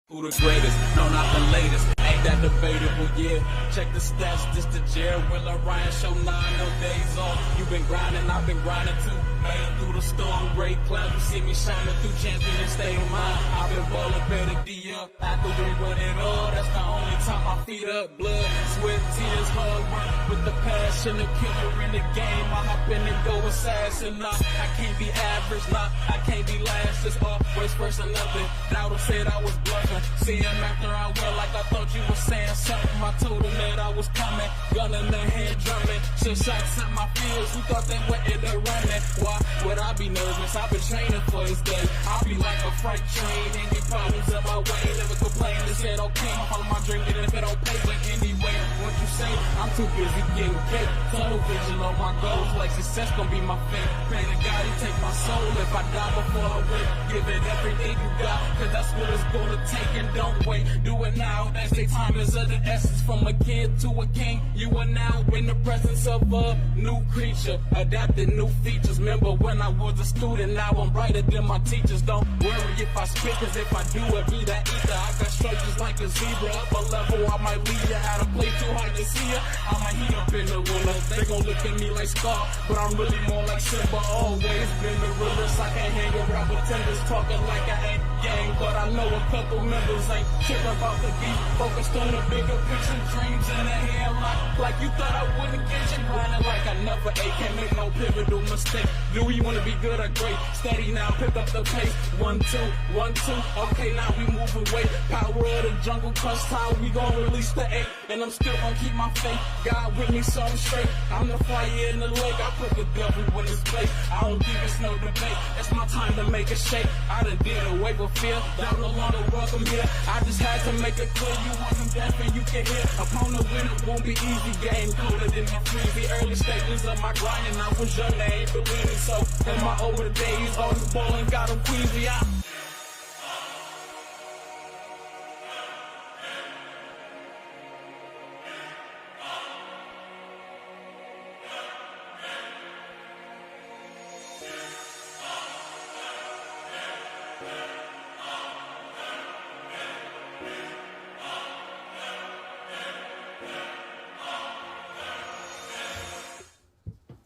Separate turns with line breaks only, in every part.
Who the greatest? No, not the latest. Ain't that debatable? Yeah. Check the stats. This the Jared Willer Ryan show. 9 no days off. You been grinding, I've been grinding too. Made it through the storm, great clouds. You see me shining through champion state of mind. I've been balling better D up. After we win it all, that's the only time my feet up. Blood, sweat, tears, hard work with the passion. The killer in the game. I hop in and go assassin. Nah, I can't be average. Nah, I can't be last. It's always first or nothing. Doubter said I was bluffing. See him after I went like I thought you was saying something. I told him that I was coming, gun in the hand drumming. Six shots at my fields, who thought they were in the running? Why would I be nervous? I've been training for this day. I'll be like a freight train, any problems in my way. Never complain, they said okay, I'll follow my dream, even if it don't pay. But anyway, what you say, I'm too busy getting cake. Tunnel vision on my goals, like success gon' be my fate. Pray to God he take my soul if I die before I wake. Give it everything you got, cause that's what it's gonna take. And don't wait, do it now. As say time is of the essence. From a kid to a king, you are now in the presence of a new creature, adapting new features. Remember when I was a student, now I'm brighter than my teachers. Don't worry if I spit, cause if I do it, be that ether. I got structures like a zebra. Up a level, I might lead ya. How to play too hard to see ya. I might heat up in the winter. They gon' look at me like Scar, but I'm really more like Simba. Always been the realest. I can't hang around pretenders talking like I ain't gang, but I know a couple members ain't tripping about the beat. Focused on the bigger picture, dreams in the headlock. Like you thought I wouldn't get you, grinding like I never ate. Can't make no pivotal mistake. Do we wanna be good or great? Steady now, pick up the pace. 1, 2, 1, 2. Okay, now we moving weight. Power of the jungle, crush time. We gon' release the 8, and I'm still gon' keep my faith. God with me, so I'm straight. I'm the fire in the lake. I put the devil in his place. I don't think it's no debate. It's my time to make a shake. I done did away with fear. Y'all no longer welcome here. I just had to make it clear you wasn't deaf and you can hear. Opponent winner won't be easy. Game colder than my freezy. Early stages of my grind and I was young, they ain't believe me. So in my older days, all this ballin' got them queasy.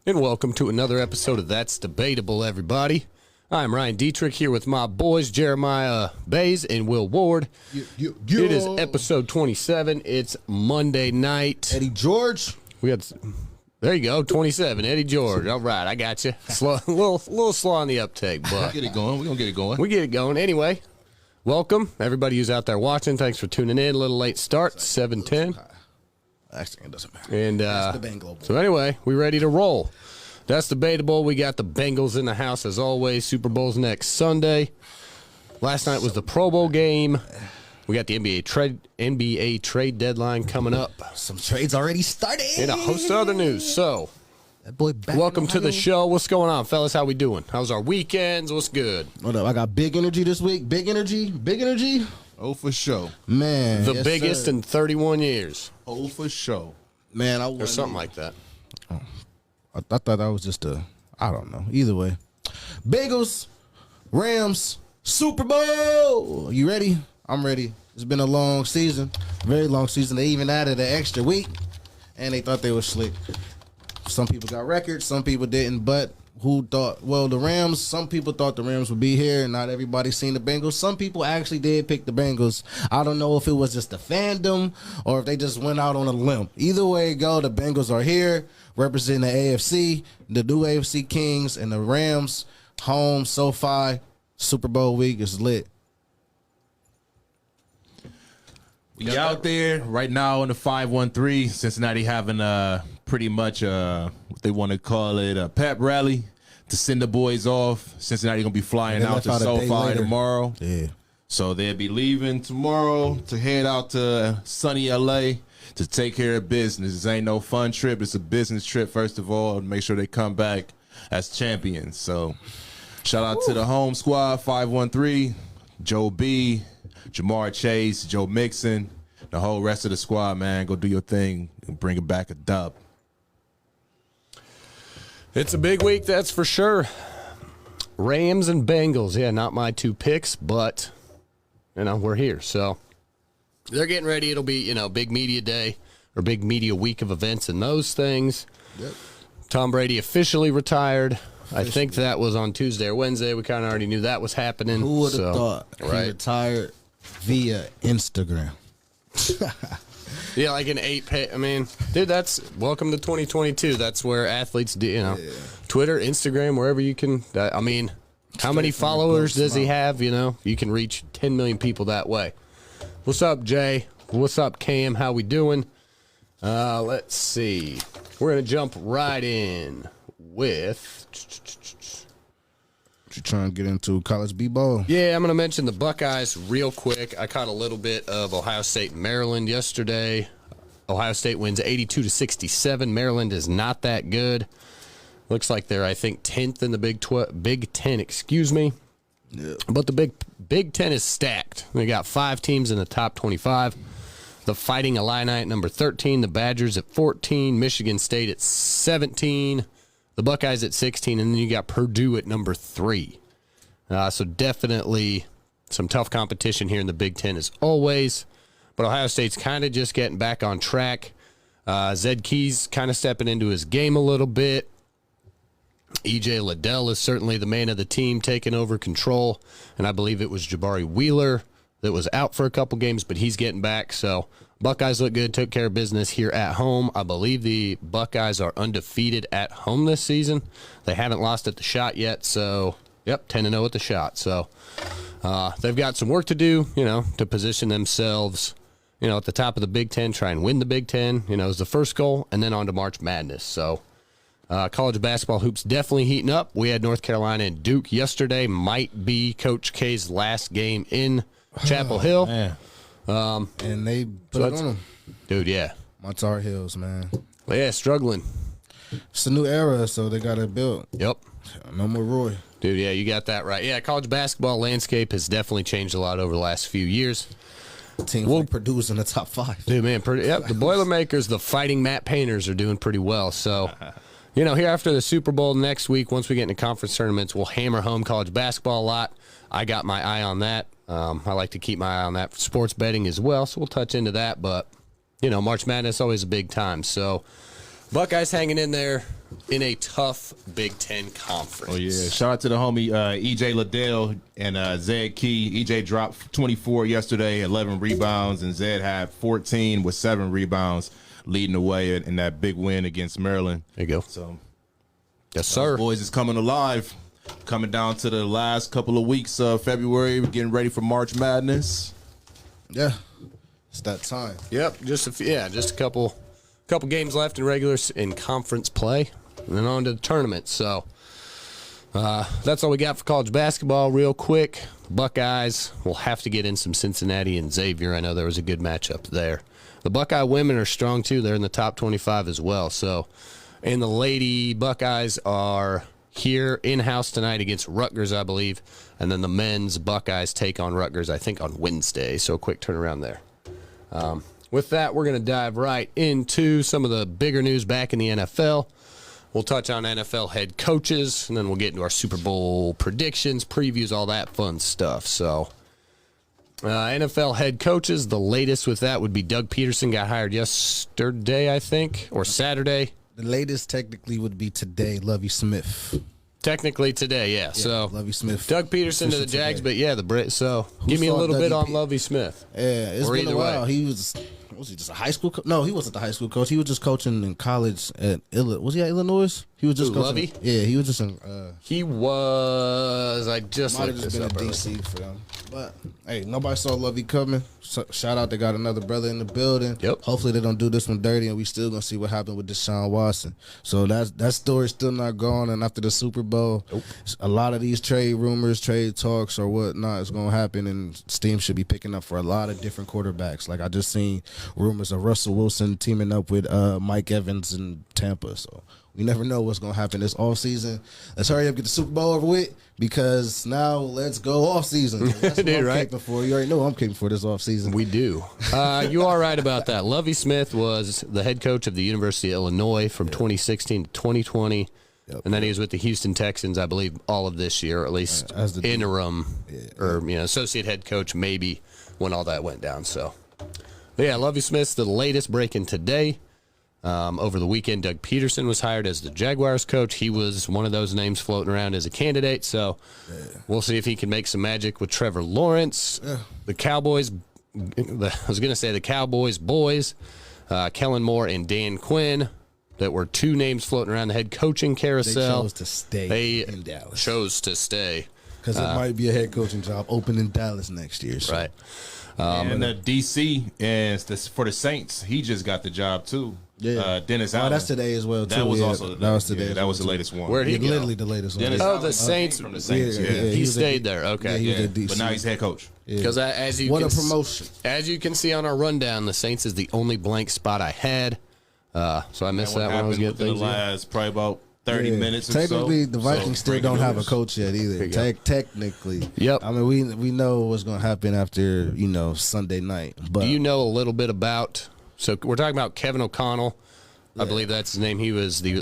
And welcome to another episode of That's Debatable, everybody. I'm Ryan Dietrich here with my boys, Jeremiah Bays and Will Ward. It is episode 27. It's Monday night.
Eddie George.
There you go, 27. Eddie George. All right, I got you. Slow, a little slow on the uptake, but
We'll get it going. We're going to get it going.
We get it going. Anyway, welcome, everybody who's out there watching. Thanks for tuning in. A little late start, 7:10.
Actually, it doesn't matter.
And
That's DeBENGALble.
so anyway, we ready to roll. That's debatable. We got the Bengals in the house as always. Super Bowl's next Sunday. Last night was the Pro Bowl game. We got the NBA trade deadline coming up.
Some trades already started.
And a host of other news. So,
That boy back
welcome
in
to the
Ohio.
show. What's going on, fellas? How we doing? How's our weekends? What's good?
Hold up. I got big energy this week. Big energy. Big energy.
Oh, for sure.
Man.
The
yes,
biggest
sir.
in 31 years.
Oh, for sure.
Man, I
Or
wasn't-
something like that.
I thought that was just I don't know. Either way. Bengals, Rams, Super Bowl. You ready? I'm ready. It's been a long season. Very long season. They even added an extra week. And they thought they were slick. Some people got records. Some people didn't. But who thought? Well, the Rams. Some people thought the Rams would be here. Not everybody seen the Bengals. Some people actually did pick the Bengals. I don't know if it was just the fandom or if they just went out on a limb. Either way it go, the Bengals are here representing the AFC, the new AFC Kings, and the Rams home SoFi. Super Bowl week is lit.
We out there right now in the 513. Cincinnati having pretty much what they want to call it a pep rally to send the boys off. Cincinnati gonna be flying
They
out
left
to
out a day
SoFi
later.
tomorrow.
Yeah.
So they'll be leaving tomorrow to head out to sunny LA to take care of business. This ain't no fun trip. It's a business trip, first of all, to make sure they come back as champions. So shout out to the home squad, 513, Joe B, Jamar Chase, Joe Mixon, the whole rest of the squad, man. Go do your thing and bring it back a dub.
It's a big week, that's for sure. Rams and Bengals. Yeah, not my two picks, but we're here. So they're getting ready. It'll be, big media day or big media week of events and those things.
Yep.
Tom Brady officially retired. I think that was on Tuesday or Wednesday. We kind of already knew that was happening.
Who would have thought he
right?
retired via Instagram?
Yeah, like an 8-pay. I mean, dude, that's welcome to 2022. That's where athletes do, Twitter, Instagram, wherever you can. I mean, how many followers does he have? You can reach 10 million people that way. What's up, Jay? What's up, Cam? How we doing? Let's see. We're going to jump right in with...
You trying to get into college b-ball?
Yeah, I'm going to mention the Buckeyes real quick. I caught a little bit of Ohio State and Maryland yesterday. Ohio State wins 82-67. Maryland is not that good. Looks like they're, I think, 10th in the Big Ten, excuse me.
Yeah.
But the Big Ten is stacked. They got 5 teams in the top 25. The Fighting Illini at number 13, the Badgers at 14, Michigan State at 17, the Buckeyes at 16, and then you got Purdue at number 3. So definitely some tough competition here in the Big Ten as always. But Ohio State's kind of just getting back on track. Zed Key's kind of stepping into his game a little bit. E.J. Liddell is certainly the man of the team, taking over control. And I believe it was Jabari Wheeler that was out for a couple games, but he's getting back. So Buckeyes look good, took care of business here at home. I believe the Buckeyes are undefeated at home this season. They haven't lost at the shot yet, so, 10-0 at the shot. So they've got some work to do, to position themselves, at the top of the Big Ten, try and win the Big Ten, is the first goal, and then on to March Madness. So college basketball hoops definitely heating up. We had North Carolina and Duke yesterday. Might be Coach K's last game in Chapel Hill.
Man. And they put it on them.
Dude, yeah.
My Tar Heels, man.
Yeah, struggling.
It's a new era, so they got to build.
Yep.
No more Roy.
Dude, yeah, you got that right. Yeah, college basketball landscape has definitely changed a lot over the last few years.
Teams like Purdue's in the top 5.
Dude, man, the Boilermakers, the Fighting Matt Painters are doing pretty well. So, here after the Super Bowl next week, once we get into conference tournaments, we'll hammer home college basketball a lot. I got my eye on that. I like to keep my eye on that for sports betting as well, so we'll touch into that. But, March Madness is always a big time. So, Buckeyes hanging in there in a tough Big Ten conference.
Oh, yeah. Shout out to the homie E.J. Liddell and Zed Key. E.J. dropped 24 yesterday, 11 rebounds, and Zed had 14 with 7 rebounds, leading the way in that big win against Maryland.
There you go.
So,
yes, sir.
Boys is coming alive. Coming down to the last couple of weeks of February, we're getting ready for March Madness.
Yeah, it's that time.
Yep, just a couple games left in conference play, and then on to the tournament. So that's all we got for college basketball. Real quick, Buckeyes will have to get in some Cincinnati and Xavier. I know there was a good matchup there. The Buckeye women are strong too. They're in the top 25 as well. So, and the Lady Buckeyes are here in-house tonight against Rutgers, I believe. And then the men's Buckeyes take on Rutgers, I think, on Wednesday. So a quick turnaround there. With that, we're going to dive right into some of the bigger news back in the NFL. We'll touch on NFL head coaches, and then we'll get into our Super Bowl predictions, previews, all that fun stuff. So NFL head coaches, the latest with that would be Doug Peterson got hired yesterday, I think, or Saturday.
The latest technically would be today, Lovie Smith.
Technically today, yeah. So
Lovie Smith.
Doug Peterson to the Jags,
today.
but yeah, the Brit. So give me a little bit on Lovie Smith.
Yeah, it's been a while. He was he just a high school coach? No, he wasn't the high school coach. He was just coaching in college at was he at Illinois? He was just coaching.
Lovie?
Yeah, he was just in
he was I just
might
looked
have just
this
been in
up
DC for them. But hey, nobody saw Lovie coming. So, shout out, they got another brother in the building.
Yep.
Hopefully they don't do this one dirty, and we still gonna see what happened with Deshaun Watson. So that story's still not gone. And after the Super Bowl, a lot of these trade rumors, trade talks, or whatnot is gonna happen, and steam should be picking up for a lot of different quarterbacks. Like I just seen rumors of Russell Wilson teaming up with Mike Evans in Tampa. So we never know what's going to happen this offseason. Let's hurry up, get the Super Bowl over with, because now let's go offseason. That's what I'm
right?
caping for. You already know I'm caping for this offseason.
We do. You are right about that. Lovie Smith was the head coach of the University of Illinois from 2016 to 2020. And then he was with the Houston Texans, I believe, all of this year, or at least
as the
interim or associate head coach, maybe when all that went down. So, but yeah, Lovie Smith's the latest break-in today. Over the weekend, Doug Peterson was hired as the Jaguars coach. He was one of those names floating around as a candidate. So we'll see if he can make some magic with Trevor Lawrence. The Cowboys, I was going to say the Cowboys boys, Kellen Moore and Dan Quinn, that were two names floating around the head coaching carousel.
They chose to stay in Dallas.
Chose to stay.
Because it might be a head coaching job open in Dallas next year. So.
Right.
And the DC and for the Saints, he just got the job too.
Yeah.
Dennis Allen.
That's today as well, too.
That was also
that was today.
That was the latest one.
Where'd he go?
Literally the latest one.
Dennis
Oh,
Allen
the Saints.
from the Saints. Yeah.
He stayed there. Okay.
Yeah, he was at DC.
But now he's head coach.
Because as you
What
can
a promotion.
As you can see on our rundown, the Saints is the only blank spot I had. So I missed that when I was getting
within the
things.
last probably about 30 minutes or so.
Technically, the Vikings still don't have a coach yet either. Technically.
Yep.
I mean, we know what's going to happen after, Sunday night. But
Do you know a little bit about? So we're talking about Kevin O'Connell. I believe that's his name. He was the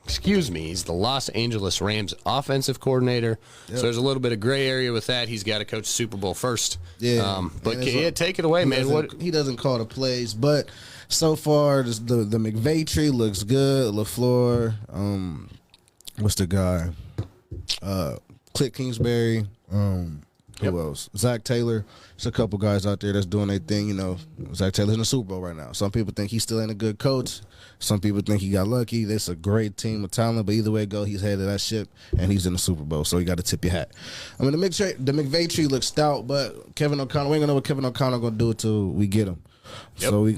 he's the Los Angeles Rams offensive coordinator. So there's a little bit of gray area with that. He's got to coach Super Bowl first.
Yeah.
But take it away, man.
He doesn't call the plays, but so far the McVay tree looks good. LaFleur, what's the guy? Cliff Kingsbury. Who else? Zach Taylor. There's a couple guys out there that's doing their thing. Zach Taylor's in the Super Bowl right now. Some people think he still ain't a good coach. Some people think he got lucky. It's a great team with talent, but either way it go, he's head of that ship, and he's in the Super Bowl, so you got to tip your hat. I mean, the McVay tree looks stout, but Kevin O'Connell, we ain't going to know what Kevin O'Connell going to do until we get him. Yep. So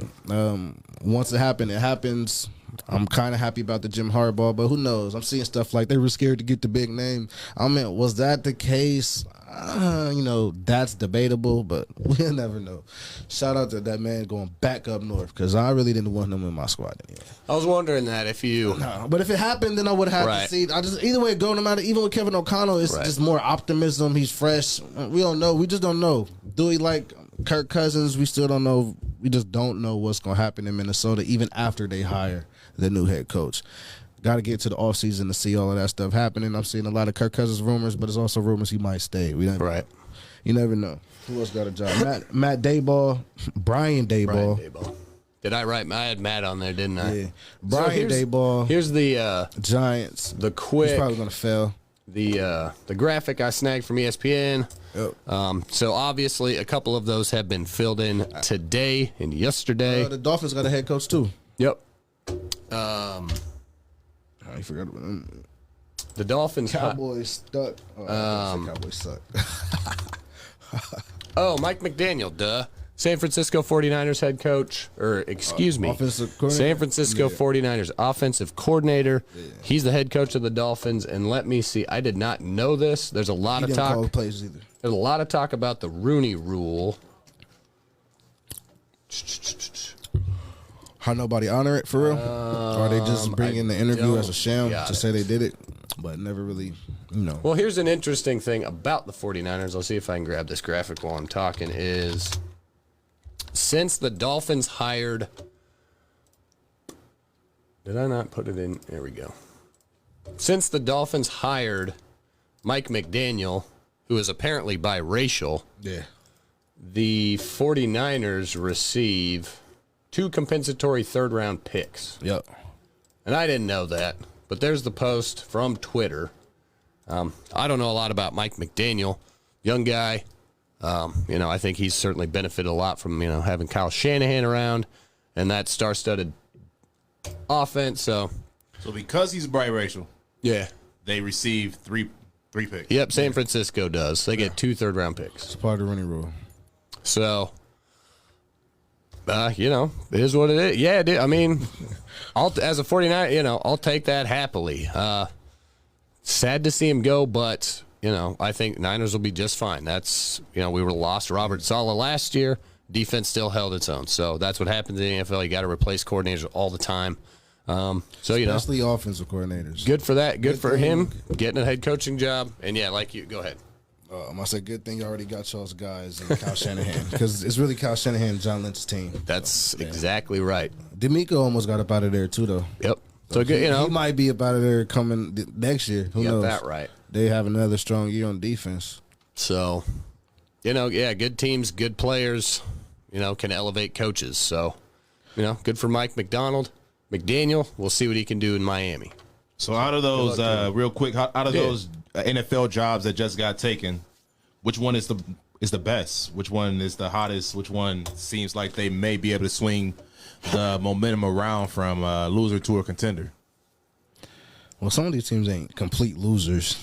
once it happens. I'm kind of happy about the Jim Harbaugh, but who knows? I'm seeing stuff like they were scared to get the big name. I mean, was that the case? That's debatable, but we'll never know. Shout out to that man going back up north because I really didn't want him in my squad anyway.
I was wondering that if you.
No, but if it happened, then I would have to see. Either way it go, no matter. Even with Kevin O'Connell, it's just more optimism. He's fresh. We don't know. We just don't know. Do we like Kirk Cousins? We still don't know. We just don't know what's going to happen in Minnesota, even after they hire the new head coach. Got to get to the offseason to see all of that stuff happening. I'm seeing a lot of Kirk Cousins rumors, but it's also rumors he might stay. You never know. Who else got a job? Matt Dayball, Brian Dayball.
Did I write? I had Matt on there, didn't I?
Yeah. Brian Dayball.
Here's the
Giants.
The quick.
He's probably going to fail.
The graphic I snagged from ESPN.
Yep.
So obviously a couple of those have been filled in today and yesterday.
The Dolphins got a head coach too.
Yep.
I forgot about them.
The Dolphins.
Cowboys stuck. Cowboys suck.
Mike McDaniel, duh. San Francisco 49ers head coach, San Francisco 49ers offensive coordinator. Yeah. He's the head coach of the Dolphins. And let me see, I did not know this. There's a lot of talk.
Call plays either.
There's a lot of talk about the Rooney Rule.
How nobody honor it for real? Or they just bring in the interview as a sham to say they did it, but never really,
Well, here's an interesting thing about the 49ers. I'll see if I can grab this graphic while I'm talking. Is since the Dolphins hired, did I not put it in? There we go. Since the Dolphins hired Mike McDaniel, who is apparently biracial, the 49ers receive 2 compensatory third-round picks.
Yep.
And I didn't know that, but there's the post from Twitter. I don't know a lot about Mike McDaniel, young guy. I think he's certainly benefited a lot from having Kyle Shanahan around and that star-studded offense. So
because he's biracial, they receive three picks.
Yep, San Francisco does. They get 2 third-round picks.
It's part of the Rooney Rule.
So. It is what it is. Yeah, dude, I mean, as a 49, I'll take that happily. Sad to see him go, but, I think Niners will be just fine. That's, we were lost Robert Saleh last year. Defense still held its own. So that's what happens in the NFL. You got to replace coordinators all the time.
Especially offensive coordinators.
Good for that. Good for him getting a head coaching job. And, go ahead.
I said, good thing you already got y'all's guys and Kyle Shanahan because it's really Kyle Shanahan and John Lynch's team.
That's exactly right.
D'Amico almost got up out of there too, though.
Yep. So good, you know.
He might be up out of there coming next year. Who
You got
knows?
that right.
They have another strong year on defense.
So, you know, yeah, good teams, good players, you know, can elevate coaches. So, you know, good for Mike McDaniel. We'll see what he can do in Miami.
So out of those, real quick, out of those NFL jobs that just got taken, which one is the best? Which one is the hottest? Which one seems like they may be able to swing the momentum around from loser to a contender?
Well, some of these teams ain't complete losers.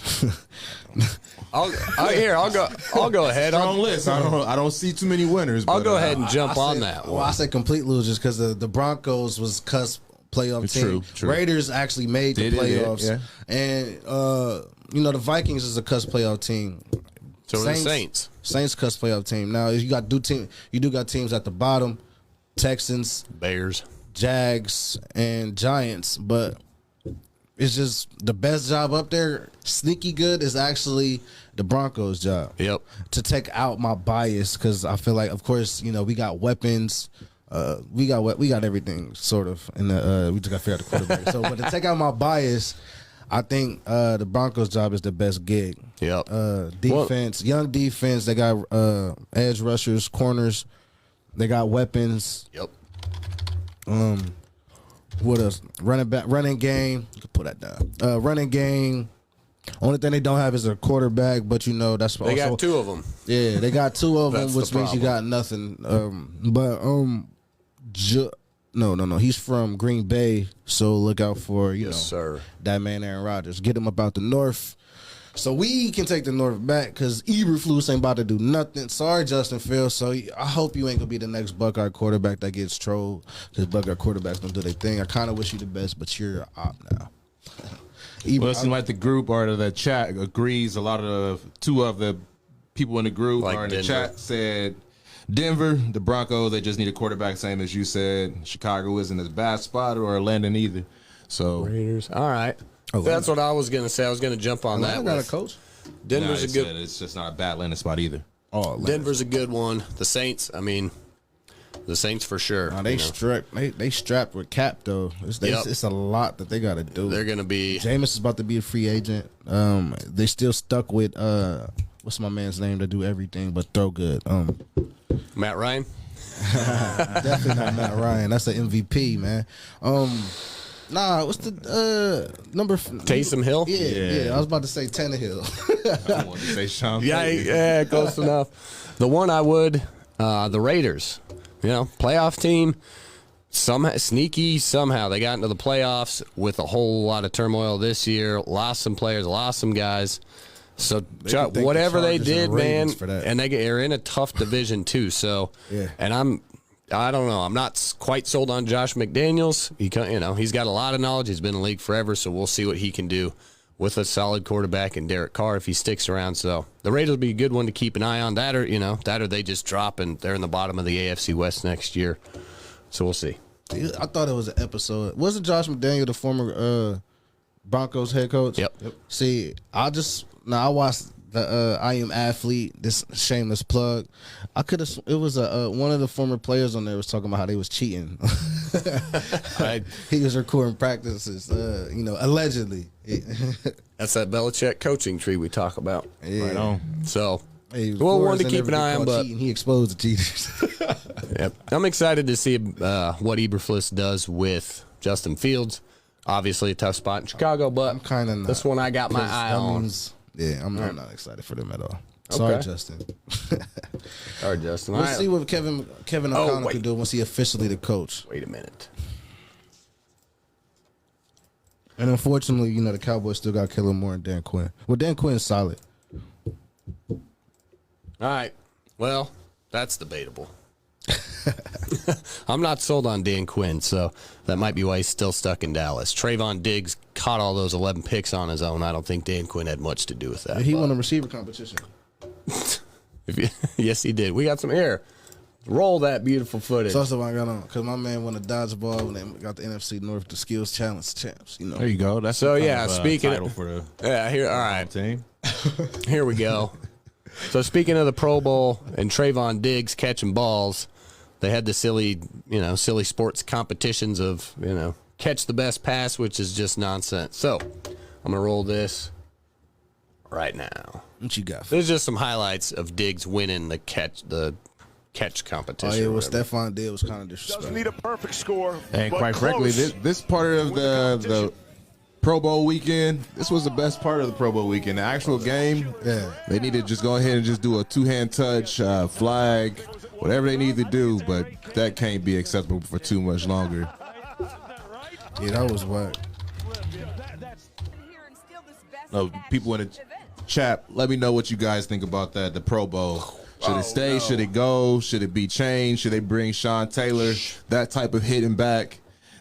I'll go ahead.
Strong list. I don't see too many winners.
I'll
but,
go ahead and jump on that one.
Well, I say complete losers because the Broncos was cusp playoff team.
True.
Raiders actually made the playoffs,
yeah.
and you know the Vikings is a cusp playoff team.
So are the Saints.
Saints cusp playoff team. Now you do got teams at the bottom, Texans,
Bears,
Jags, and Giants, but it's just the best job up there, sneaky good, is actually the Broncos' job.
Yep.
To take out my bias, because I feel like, of course, you know, we got weapons, we got everything sort of, and we just got to figure out the quarterback. So, but to take out my bias, I think the Broncos' job is the best gig.
Yep.
Defense, young defense. They got edge rushers, corners. They got weapons.
Yep.
What else? Running game. You can put that down. Running game. Only thing they don't have is a quarterback, but you know that's
They got two of them.
Yeah, they got two of them,
That's
which
the
means you got nothing. No. He's from Green Bay, so look out for
Sir.
that man Aaron Rodgers. Get him about the North, so we can take the North back because Eberflus ain't about to do nothing. Sorry, Justin Fields. So I hope you ain't gonna be the next Buckeye quarterback that gets trolled because Buckeye quarterbacks don't do their thing. I kind of wish you the best, but you're op now.
Well, it seems like the group or the chat agrees. A lot of two of the people in the group
Like
or in
Denver.
the chat said Denver, the Broncos, they just need a quarterback, same as you said. Chicago isn't as bad spot or Atlanta either. So
Raiders. All right. That's what I was going to say. I was going to jump on that.
I got a
with-
coach.
Denver's a good.
It's just not a bad landing spot either.
Oh,
Denver's a good one. The Saints. I mean, the Saints for sure.
They
you know.
they strapped with cap though. It's a lot that they got to do.
They're going to be.
Jameis is about to be a free agent. They still stuck with what's my man's name to do everything but throw good.
Matt Ryan.
Definitely not Matt Ryan. That's an MVP, man. What's the number?
Taysom Hill.
Yeah. I was about to say Tannehill.
I wanted to say Sean
Yeah,
Payton.
yeah, close enough. The one I would, the Raiders. You know, playoff team. Sneaky somehow they got into the playoffs with a whole lot of turmoil this year. Lost some players, lost some guys. So
can thank
whatever
the
they
Chargers and
did,
the
man,
Ravens for that.
and they're in a tough division too. So,
Yeah.
and I don't know. I'm not quite sold on Josh McDaniels. He's got a lot of knowledge. He's been in the league forever, so we'll see what he can do with a solid quarterback and Derek Carr if he sticks around. So the Raiders will be a good one to keep an eye on. That or they just drop and they're in the bottom of the AFC West next year. So we'll see.
I thought it was an episode. Wasn't Josh McDaniel the former Broncos head coach?
Yep.
See, I watched the I Am Athlete, this shameless plug. I could have. It was one of the former players on there was talking about how they was cheating. He was recording practices, allegedly.
That's that Belichick coaching tree we talk about.
Yeah.
Right on.
So,
Hey,
well, one to
Flores
keep
never
an eye
get
on,
caught
but
cheating. He exposed the cheaters.
yep. I'm excited to see what Eberflus does with Justin Fields. Obviously, a tough spot in Chicago, but
I'm kind of
this one I got my eye on.
I'm not excited for them at all. Sorry,
Okay.
Justin.
All right, Justin.
We'll
All right.
see what Kevin O'Connell
wait.
can do once he officially the coach.
Wait a minute.
And unfortunately, the Cowboys still got Kellen Moore and Dan Quinn. Well, Dan Quinn's solid.
All right. Well, that's debatable. I'm not sold on Dan Quinn, so that might be why he's still stuck in Dallas. Trayvon Diggs caught all those 11 picks on his own. I don't think Dan Quinn had much to do with that.
He
but-
won a receiver competition.
Yes, he did. We got some air. Roll that beautiful footage.
So that's what I got on because my man won a dodgeball when they got the NFC North the Skills Challenge champs.
There you go. That's
So,
some kind
yeah,
of,
speaking
title
of-
for the
Yeah, here. All right.
team.
Here we go. So speaking of the Pro Bowl and Trayvon Diggs catching balls, they had the silly sports competitions of, catch the best pass, which is just nonsense. So I'm going to roll this right now.
What you got?
There's just some highlights of Diggs winning the catch competition.
Oh, yeah, what Stephon did was kind of disrespectful.
Doesn't need a perfect score.
And
but
quite
close.
frankly, this part of the Pro Bowl weekend, this was the best part of the Pro Bowl weekend. The actual game,
Yeah.
they need to just go ahead and just do a two-hand touch, flag, whatever they need to do, but that can't be acceptable for too much longer.
Yeah, that was whack.
No, people in the chat, let me know what you guys think about that, the Pro Bowl. Should it stay?
no.
Should it go? Should it be changed? Should they bring Sean Taylor? That type of hitting back.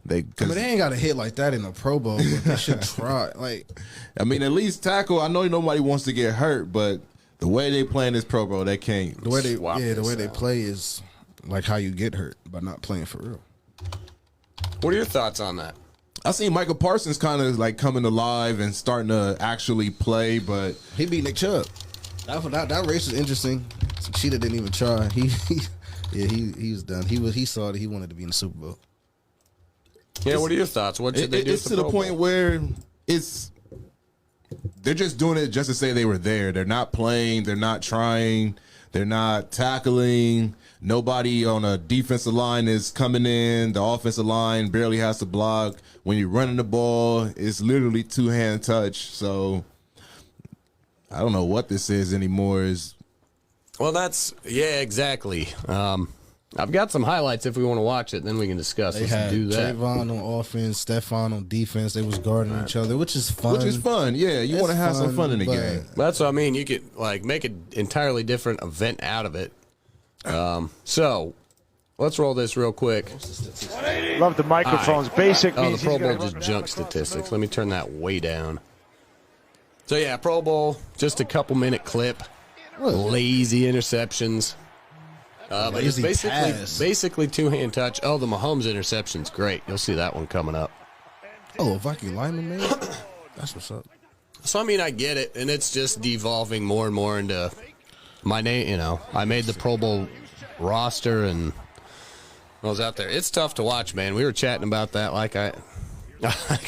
I mean, they ain't got a hit like that in the Pro Bowl, but they should try. Like,
at least tackle. I know nobody wants to get hurt, but the way they play in this Pro Bowl, they can't.
the way they,
Swap
the
this
way they
out.
play is like how you get hurt by not playing for real.
What are your thoughts on that?
I seen Michael Parsons kind of like coming alive and starting to actually play, but
He beat Nick Chubb. That race was interesting. Cheetah didn't even try. He was done. He saw that he wanted to be in the Super Bowl.
Yeah, what are your thoughts? What should they do?
it's to the point where they're just doing it just to say they were there. They're not playing. They're not trying. They're not tackling. Nobody on a defensive line is coming in. The offensive line barely has to block. When you're running the ball, it's literally two-hand touch. So I don't know what this is anymore.
Well, exactly. I've got some highlights if we want to watch it, then we can discuss.
They
Let's
had
do that.
Trayvon on offense, Stephon on defense. They was guarding each other, which is fun.
Which is fun. Yeah, you want to have some fun in the
but
game.
That's what I mean. You could make an entirely different event out of it. So let's roll this real quick.
Love the microphones. Basic
Oh,
means
the Pro
he's
Bowl
gonna-
just junk statistics. Let me turn that way down. So yeah, Pro Bowl, just a couple minute clip. Lazy interceptions. But it's
Lazy pass.
basically two-hand touch. Oh, the Mahomes interception's great. You'll see that one coming up.
Oh, a Viking lineman made it? That's what's up.
So, I mean, I get it, and it's just devolving more and more into my name. I made the Pro Bowl roster, and I was out there. It's tough to watch, man. We were chatting about that. Like, I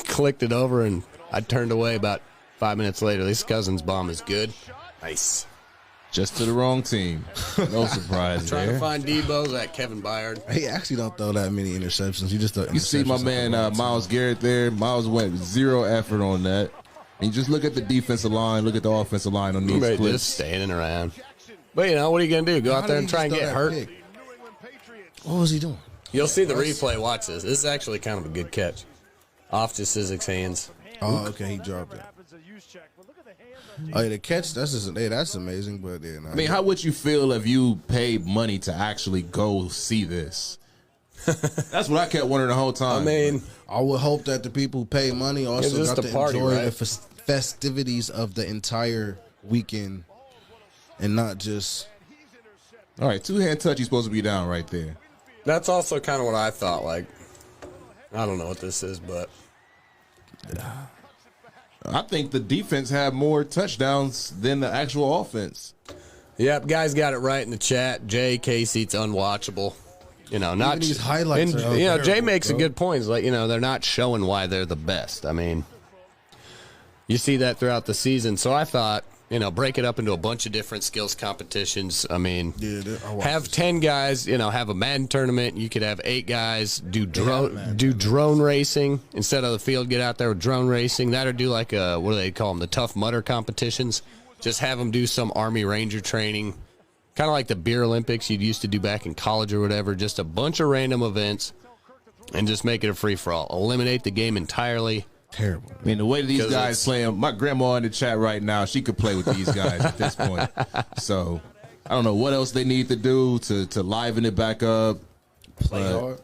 clicked it over, and I turned away about 5 minutes later. This Cousins bomb is good. Nice.
Just to the wrong team. No surprise
Trying to
there.
find Debo's at Kevin Byard.
He actually don't throw that many interceptions. He just throw
You see my
interceptions
man
at the right
Myles
time.
Garrett there. Myles went with zero effort on that. And you just look at the defensive line, look at the offensive line on these
Right,
splits.
just standing around. But, what are you going to do? Go
How
out
did
there
he
and try and
just
get
throw that
hurt?
pick? What was he doing?
You'll see the replay. Watch this. This is actually kind of a good catch. Off to Sizik's hands.
Oh, okay, he dropped it. Oh, yeah, the catch, that's amazing, but yeah, nah,
I mean, how would you feel if you paid money to actually go see this? That's what I kept wondering the whole time.
I mean,
I would hope that the people who pay money also
just
got
a
to
party,
enjoy
right?
the festivities of the entire weekend and not just.
All right, two-hand touch, he's supposed to be down right there.
that's also kind of what I thought. Like, I don't know what this is, but
I think the defense had more touchdowns than the actual offense.
yep, guys got it right in the chat. Jay Casey, it's unwatchable. Not
these highlights
And,
are
Jay
terrible,
makes
bro.
a good point. It's like, they're not showing why they're the best. I mean, you see that throughout the season. So I thought, break it up into a bunch of different skills competitions. I mean,
I watched
have
this.
10 guys, have a Madden tournament. You could have 8 guys do drone racing instead of the field. Get out there with drone racing. That or do like what do they call them? The Tough Mudder competitions. Just have them do some Army Ranger training. Kind of like the beer Olympics you'd used to do back in college or whatever. Just a bunch of random events and just make it a free-for-all. Eliminate the game entirely.
Terrible.
I mean, the way these
'Cause
guys
it's-
play 'em, my grandma in the chat right now, she could play with these guys at this point. So I don't know what else they need to do to liven it back up.
Play hard.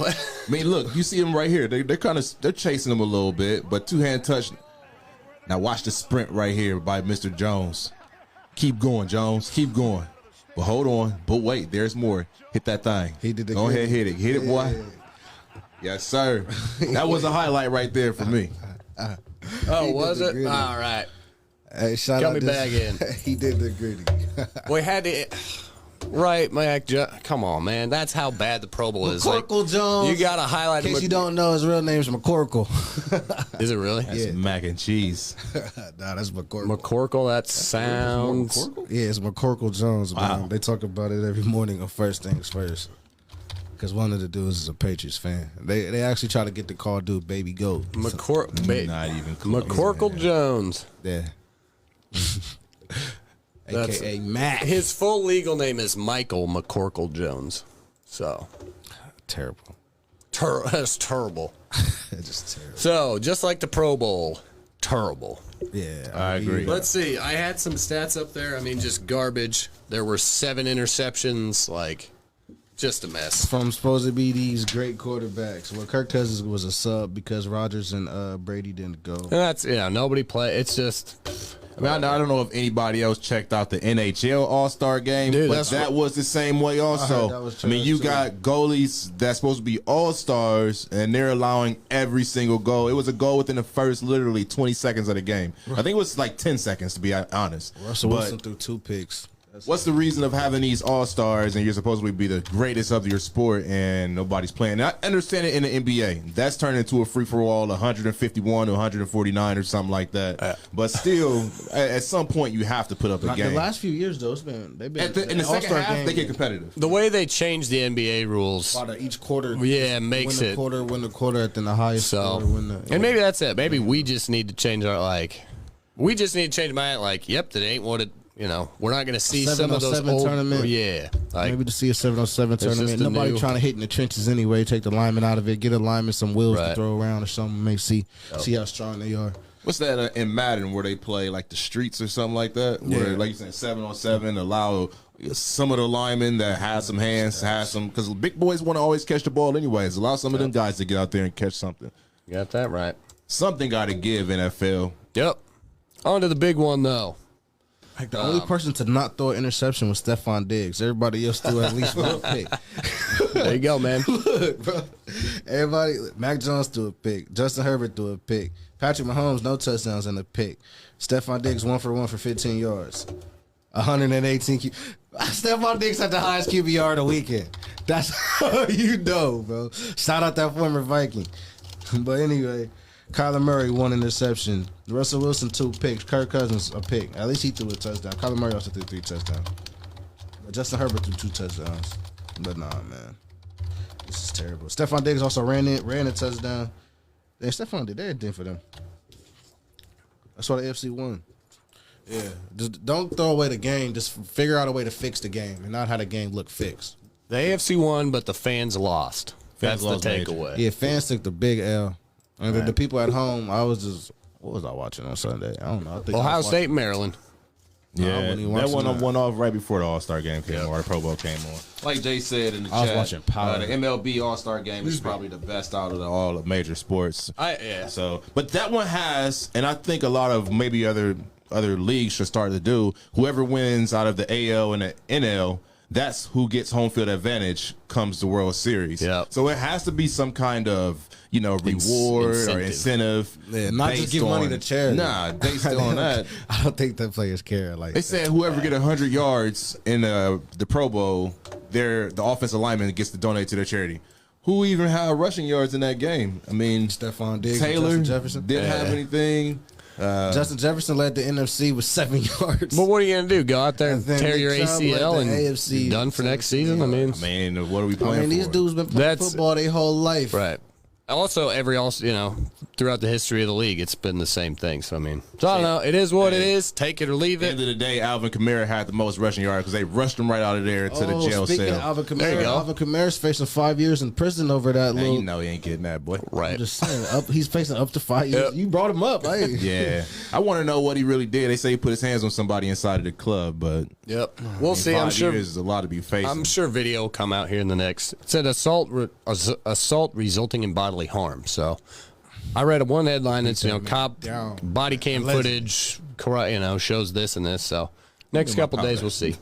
I mean, look, you see them right here. They're chasing them a little bit, but two-hand touch. Now watch the sprint right here by Mr. Jones. Keep going, Jones. Keep going. But hold on. But wait, there's more. Hit that thing.
He did the
Go
good.
ahead, hit it. Hit it, boy. Yes, sir. That was a highlight right there for me.
Oh, was
the
it?
gritty.
All right.
Hey, shout
Got
out
me
this-
back in.
He did the gritty.
We had to. Right, Mac. Come on, man. That's how bad the Pro Bowl is.
McCorkle Jones.
You got to highlight
In case you don't know, his real name is McCorkle.
Is it really?
That's mac and cheese.
Nah, that's McCorkle.
McCorkle, that sounds.
Yeah, it's McCorkle Jones.
Wow.
Man. They talk about it every morning on First Things First. Because one of the dudes is a Patriots fan. They actually try to get the call dude Baby Goat.
Not even close.
McCorkle Jones.
Yeah. AKA Mac.
His full legal name is Michael McCorkle Jones. So.
Terrible.
That's terrible.
It's just terrible.
So, just like the Pro Bowl, terrible.
Yeah.
I agree.
Let's see. I had some stats up there. I mean, just garbage. There were 7 interceptions. Like, just a mess.
From supposed to be these great quarterbacks. Well, Kirk Cousins was a sub because Rodgers and Brady didn't go.
And that's, nobody play. It's just.
I mean, I don't know if anybody else checked out the NHL All-Star game,
Dude,
but that was the same way also.
that was
I mean, you
trash,
got goalies that's supposed to be All-Stars, and they're allowing every single goal. It was a goal within the first literally 20 seconds of the game. I think it was like 10 seconds, to be honest.
Russell
But
Wilson threw 2 picks.
what's the reason of having these All-Stars and you're supposed to be the greatest of your sport and nobody's playing? I understand it in the NBA. That's turned into a free-for-all, 151 to 149 or something like that. But still, at some point, you have to put up a game.
The last few years, though, they've been
In the second half, they get competitive.
The way they changed the NBA rules.
Out of each quarter,
Makes
win
it.
win the quarter, then the highest
So,
score, win the.
and maybe that's it. Maybe we just need to change our, we just need to change my, yep, that ain't what it, we're not going to see some of those
7-on-7
old.
tournament.
Yeah.
Maybe to see a 7-on-7 tournament.
just a
Nobody
new-
trying to hit in the trenches anyway. Take the lineman out of it. Get a lineman some wheels to
Right.
throw around or something. Maybe see how strong they are.
What's that in Madden where they play like the streets or something like that? Where,
Yeah.
like you said, 7-on-7, allow some of the linemen that have some hands, have some, because big boys want to always catch the ball anyways. Allow some of them guys to get out there and catch something.
You got that right.
Something got to give, NFL.
Yep. On to the big one, though.
Like the only person to not throw an interception was Stephon Diggs. Everybody else threw at least one pick.
There you go, man.
Look, bro. Everybody, Mac Jones threw a pick. Justin Herbert threw a pick. Patrick Mahomes, no touchdowns and a pick. Stephon Diggs, 1 for 1 for 15 yards. 118 Stephon Diggs had the highest QBR of the weekend. That's how you know, bro. Shout out that former Viking. But anyway, Kyler Murray, 1 interception. Russell Wilson, 2 picks. Kirk Cousins, a pick. At least he threw a touchdown. Kyler Murray also threw 3 touchdowns. But Justin Herbert threw 2 touchdowns. But nah, man. This is terrible. Stephon Diggs also ran a touchdown. Then Stephon did everything for them. That's why the AFC won. Yeah. Just don't throw away the game. Just figure out a way to fix the game and not how the game look fixed.
The AFC won, but the fans lost. That's the
lost major.
takeaway.
Yeah, fans took the big L. And the people at home, what was I watching on Sunday? I don't know. I think I
Ohio
was
State, Maryland.
I
Yeah,
wouldn't even
that
watch
one
that.
went off right before the All-Star game came on, or the Pro Bowl came on. Like Jay said in the
I was
chat,
watching Power.
the MLB All-Star game is probably the best out of all the major sports.
Yeah.
So, but that one has, and I think a lot of maybe other leagues should start to do, whoever wins out of the AL and the NL, that's who gets home field advantage comes the World Series.
Yep.
So it has to be some kind of, reward or incentive.
Yeah, not just
based
give money
on-
to charity.
Nah, based on that.
I don't think that players care like
They said whoever get 100 yards in the Pro Bowl, the offensive lineman gets to donate to their charity. Who even had rushing yards in that game? I mean,
Stephon Diggs,
Taylor
Justin Jefferson.
didn't have anything.
Justin Jefferson led the NFC with 7 yards.
But what are you going to do? Go out there and
And then
tear
Nick
your
Chubb led
ACL
the
and
AFC
you're done for next season? I mean,
What are we playing
these
for?
dudes been playing
That's-
football their whole life.
right. Also, throughout the history of the league, it's been the same thing. So, I don't know. It is what it is. Take it or leave
At the end
it.
of the day, Alvin Kamara had the most rushing yards because they rushed him right out of there to the jail
Speaking
cell.
of Alvin Kamara,
There you go.
Alvin Kamara's facing 5 years in prison over that
Man,
little.
you know he ain't getting that, boy.
Right.
I'm just saying, he's facing up to 5 years.
Yep.
You brought him up. Hey.
Yeah. I want to know what he really did. They say he put his hands on somebody inside of the club, but
Yep. We'll see. I'm
5
sure.
years is a lot to be facing.
I'm sure video will come out here in the next. It said assault resulting in bodily harm. So, I read one headline that's cop
down.
body cam footage, shows this and this. So, next couple days we'll see.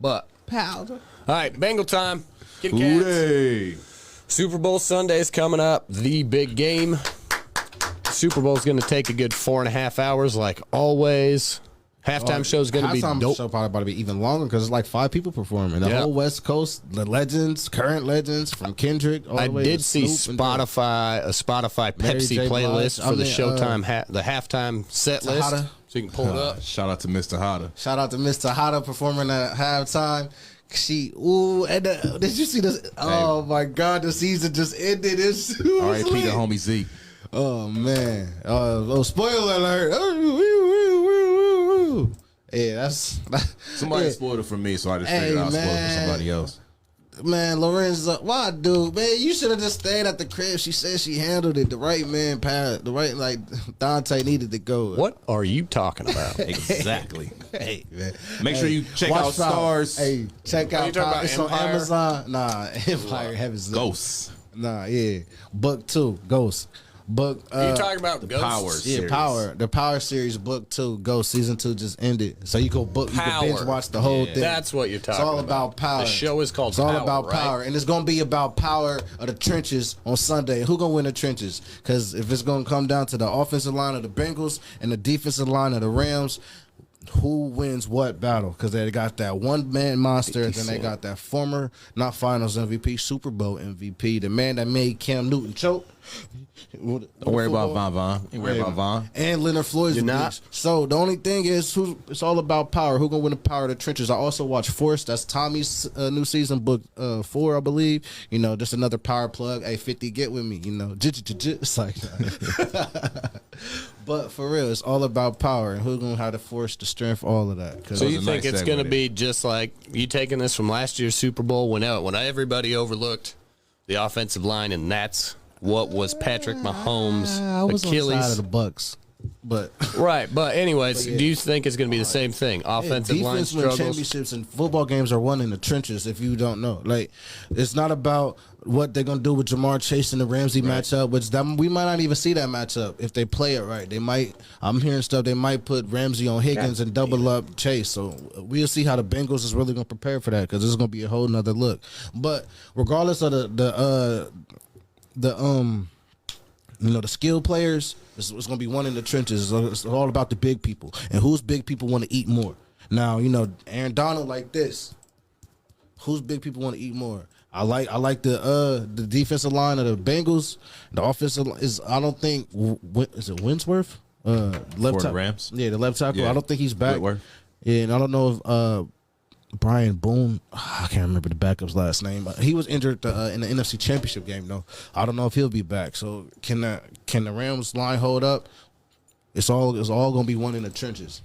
But all right, Bengal time. Get cats.
Hooray.
Super Bowl Sunday is coming up. The big game. Super Bowl is going to take a good 4.5 hours, like always. Halftime show's going to be
Halftime
dope.
show probably about to be even longer because it's like 5 people performing. The whole West Coast, the legends, current legends from Kendrick. All
I
the way
did
to
see
Snoop
a Spotify
Mary
Pepsi
J.
playlist
Blige.
for the Showtime the halftime set list,
Tahada.
so you can pull it up.
Shout out to Mr. Hada.
Shout out to Mr. Hada performing at halftime. Did you see this? Oh my God, the season just ended.
R.I.P. the homie Z.
Oh man. Spoiler alert. Yeah, that's
Somebody
yeah.
spoiled it for me, so I just figured I'll spoil it for somebody else.
Man, Lorenzo, why, dude? Man, you should have just stayed at the crib. She said she handled it. The right man passed. The right, like, Dante needed to go.
What are you talking about?
Exactly.
Hey, man.
Make sure you check
watch
out Stars.
Hey, check out
you talking about
It's
Empire?
on Amazon. Nah, Empire Heavens.
Ghosts.
Nah, yeah. Book 2, Ghost. Book.
you talking about the
Powers.
Yeah,
series.
Power. The Power series, book 2, Ghost season 2 just ended. So you go book. You can binge
Power.
watch the whole thing.
That's what you're talking
It's all
about.
about power.
The show is called
It's all
Power,
about
right?
power, and it's gonna be about power of the trenches on Sunday. Who gonna win the trenches? Because if it's gonna come down to the offensive line of the Bengals and the defensive line of the Rams, who wins what battle? Because they got that one-man monster, and then they got that former, not Finals MVP, Super Bowl MVP, the man that made Cam Newton choke.
Don't worry about Von. Don't worry about Von.
And Leonard Floyd's
You're not?
release. So the only thing is, it's all about power. Who gonna win the power of the trenches? I also watch Force. That's Tommy's new season, book 4, I believe. You know, just another power plug. Hey, 50, get with me. You know, it's like that. But for real, it's all about power and who's gonna have the force, the strength, all of that.
So you
a
think
nice
it's going to
segue.
be just like you taking this from last year's Super Bowl when everybody overlooked the offensive line, and that's what was Patrick Mahomes'
I was on the
Achilles.
side of the Bucks, but
Right, but anyways, do you think it's going to be the same thing? Offensive line
defense win
struggles.
championships and football games are won in the trenches. If you don't know, like, it's not about what they're gonna do with Jamar Chase and the Ramsey matchup, which we might not even see that matchup if they play it right. They might. I'm hearing stuff. They might put Ramsey on Higgins and double up Chase. So we'll see how the Bengals is really gonna prepare for that because this is gonna be a whole nother look. But regardless of the skilled players, it's going to be one in the trenches. It's all about the big people and whose big people want to eat more. Now, Aaron Donald like this. Whose big people want to eat more? I like the defensive line of the Bengals. The offensive is, I don't think, is it Winsworth? Left
For the
tackle.
Rams?
Yeah, the left tackle.
Yeah.
I don't think he's back.
Whitworth.
Yeah, and I don't know if Brian Boone, I can't remember the backup's last name. He was injured in the NFC Championship game, though. I don't know if he'll be back. So can the Rams line hold up? It's all going to be one in the trenches.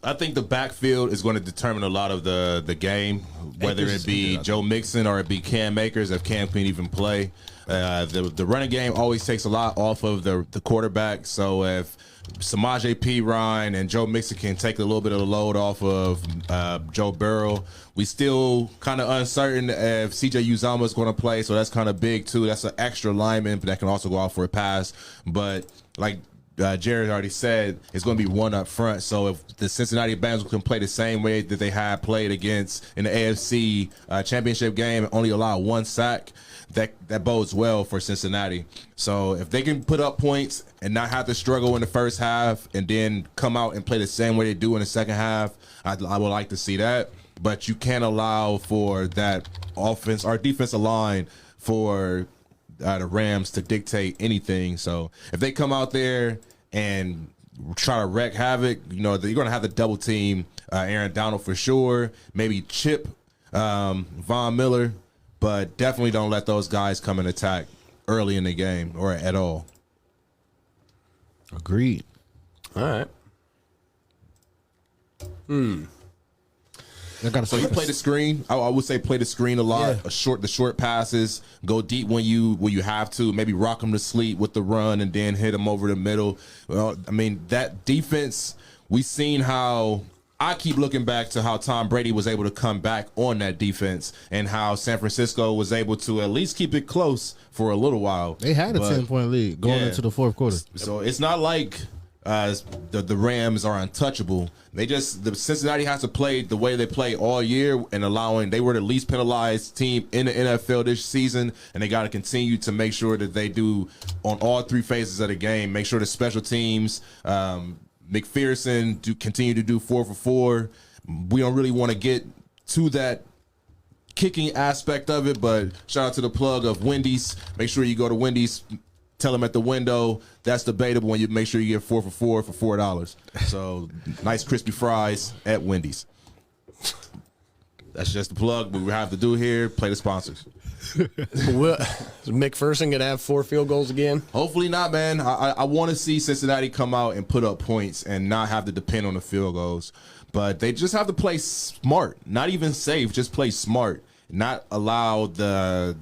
I think the backfield is going to determine a lot of the game, whether
Akers
it
is
be
injured.
Joe Mixon or it be Cam Akers, if Cam can even play. The running game always takes a lot off of the quarterback. So if Samaje Perine and Joe Mixon can take a little bit of the load off of Joe Burrow, we still kind of uncertain if CJ Uzomah is going to play. So that's kind of big too. That's an extra lineman that can also go out for a pass. But like Jared already said, it's going to be one up front. So if the Cincinnati Bengals can play the same way that they had played against in the AFC championship game and only allow one sack, that bodes well for Cincinnati. So if they can put up points and not have to struggle in the first half and then come out and play the same way they do in the second half, I would like to see that. But you can't allow for that offense or defensive line for the Rams to dictate anything. So if they come out there and try to wreak havoc, you're going to have to double team Aaron Donald for sure. Maybe chip Von Miller, but definitely don't let those guys come and attack early in the game or at all.
Agreed.
All right.
So you play the screen. I would say play the screen a lot.
Yeah.
The short passes, go deep when you have to. Maybe rock them to sleep with the run and then hit them over the middle. Well, I mean, that defense, we've seen how. I keep looking back to how Tom Brady was able to come back on that defense and how San Francisco was able to at least keep it close for a little while.
They had a
But
10-point lead going into the fourth quarter.
So it's not like the Rams are untouchable. The Cincinnati has to play the way they play all year and they were the least penalized team in the NFL this season, and they got to continue to make sure that they do on all three phases of the game. Make sure the special teams McPherson continue to do 4 for 4. We don't really want to get to that kicking aspect of it, but shout out to the plug of Wendy's. Make sure you go to Wendy's. Tell them at the window that's debatable, and you make sure you get 4 for $4. So nice crispy fries at Wendy's. That's just the plug. What we have to do here, play the sponsors.
Is McPherson going to have 4 field goals again?
Hopefully not, man. I want to see Cincinnati come out and put up points and not have to depend on the field goals. But they just have to play smart, not even safe, just play smart, not allow the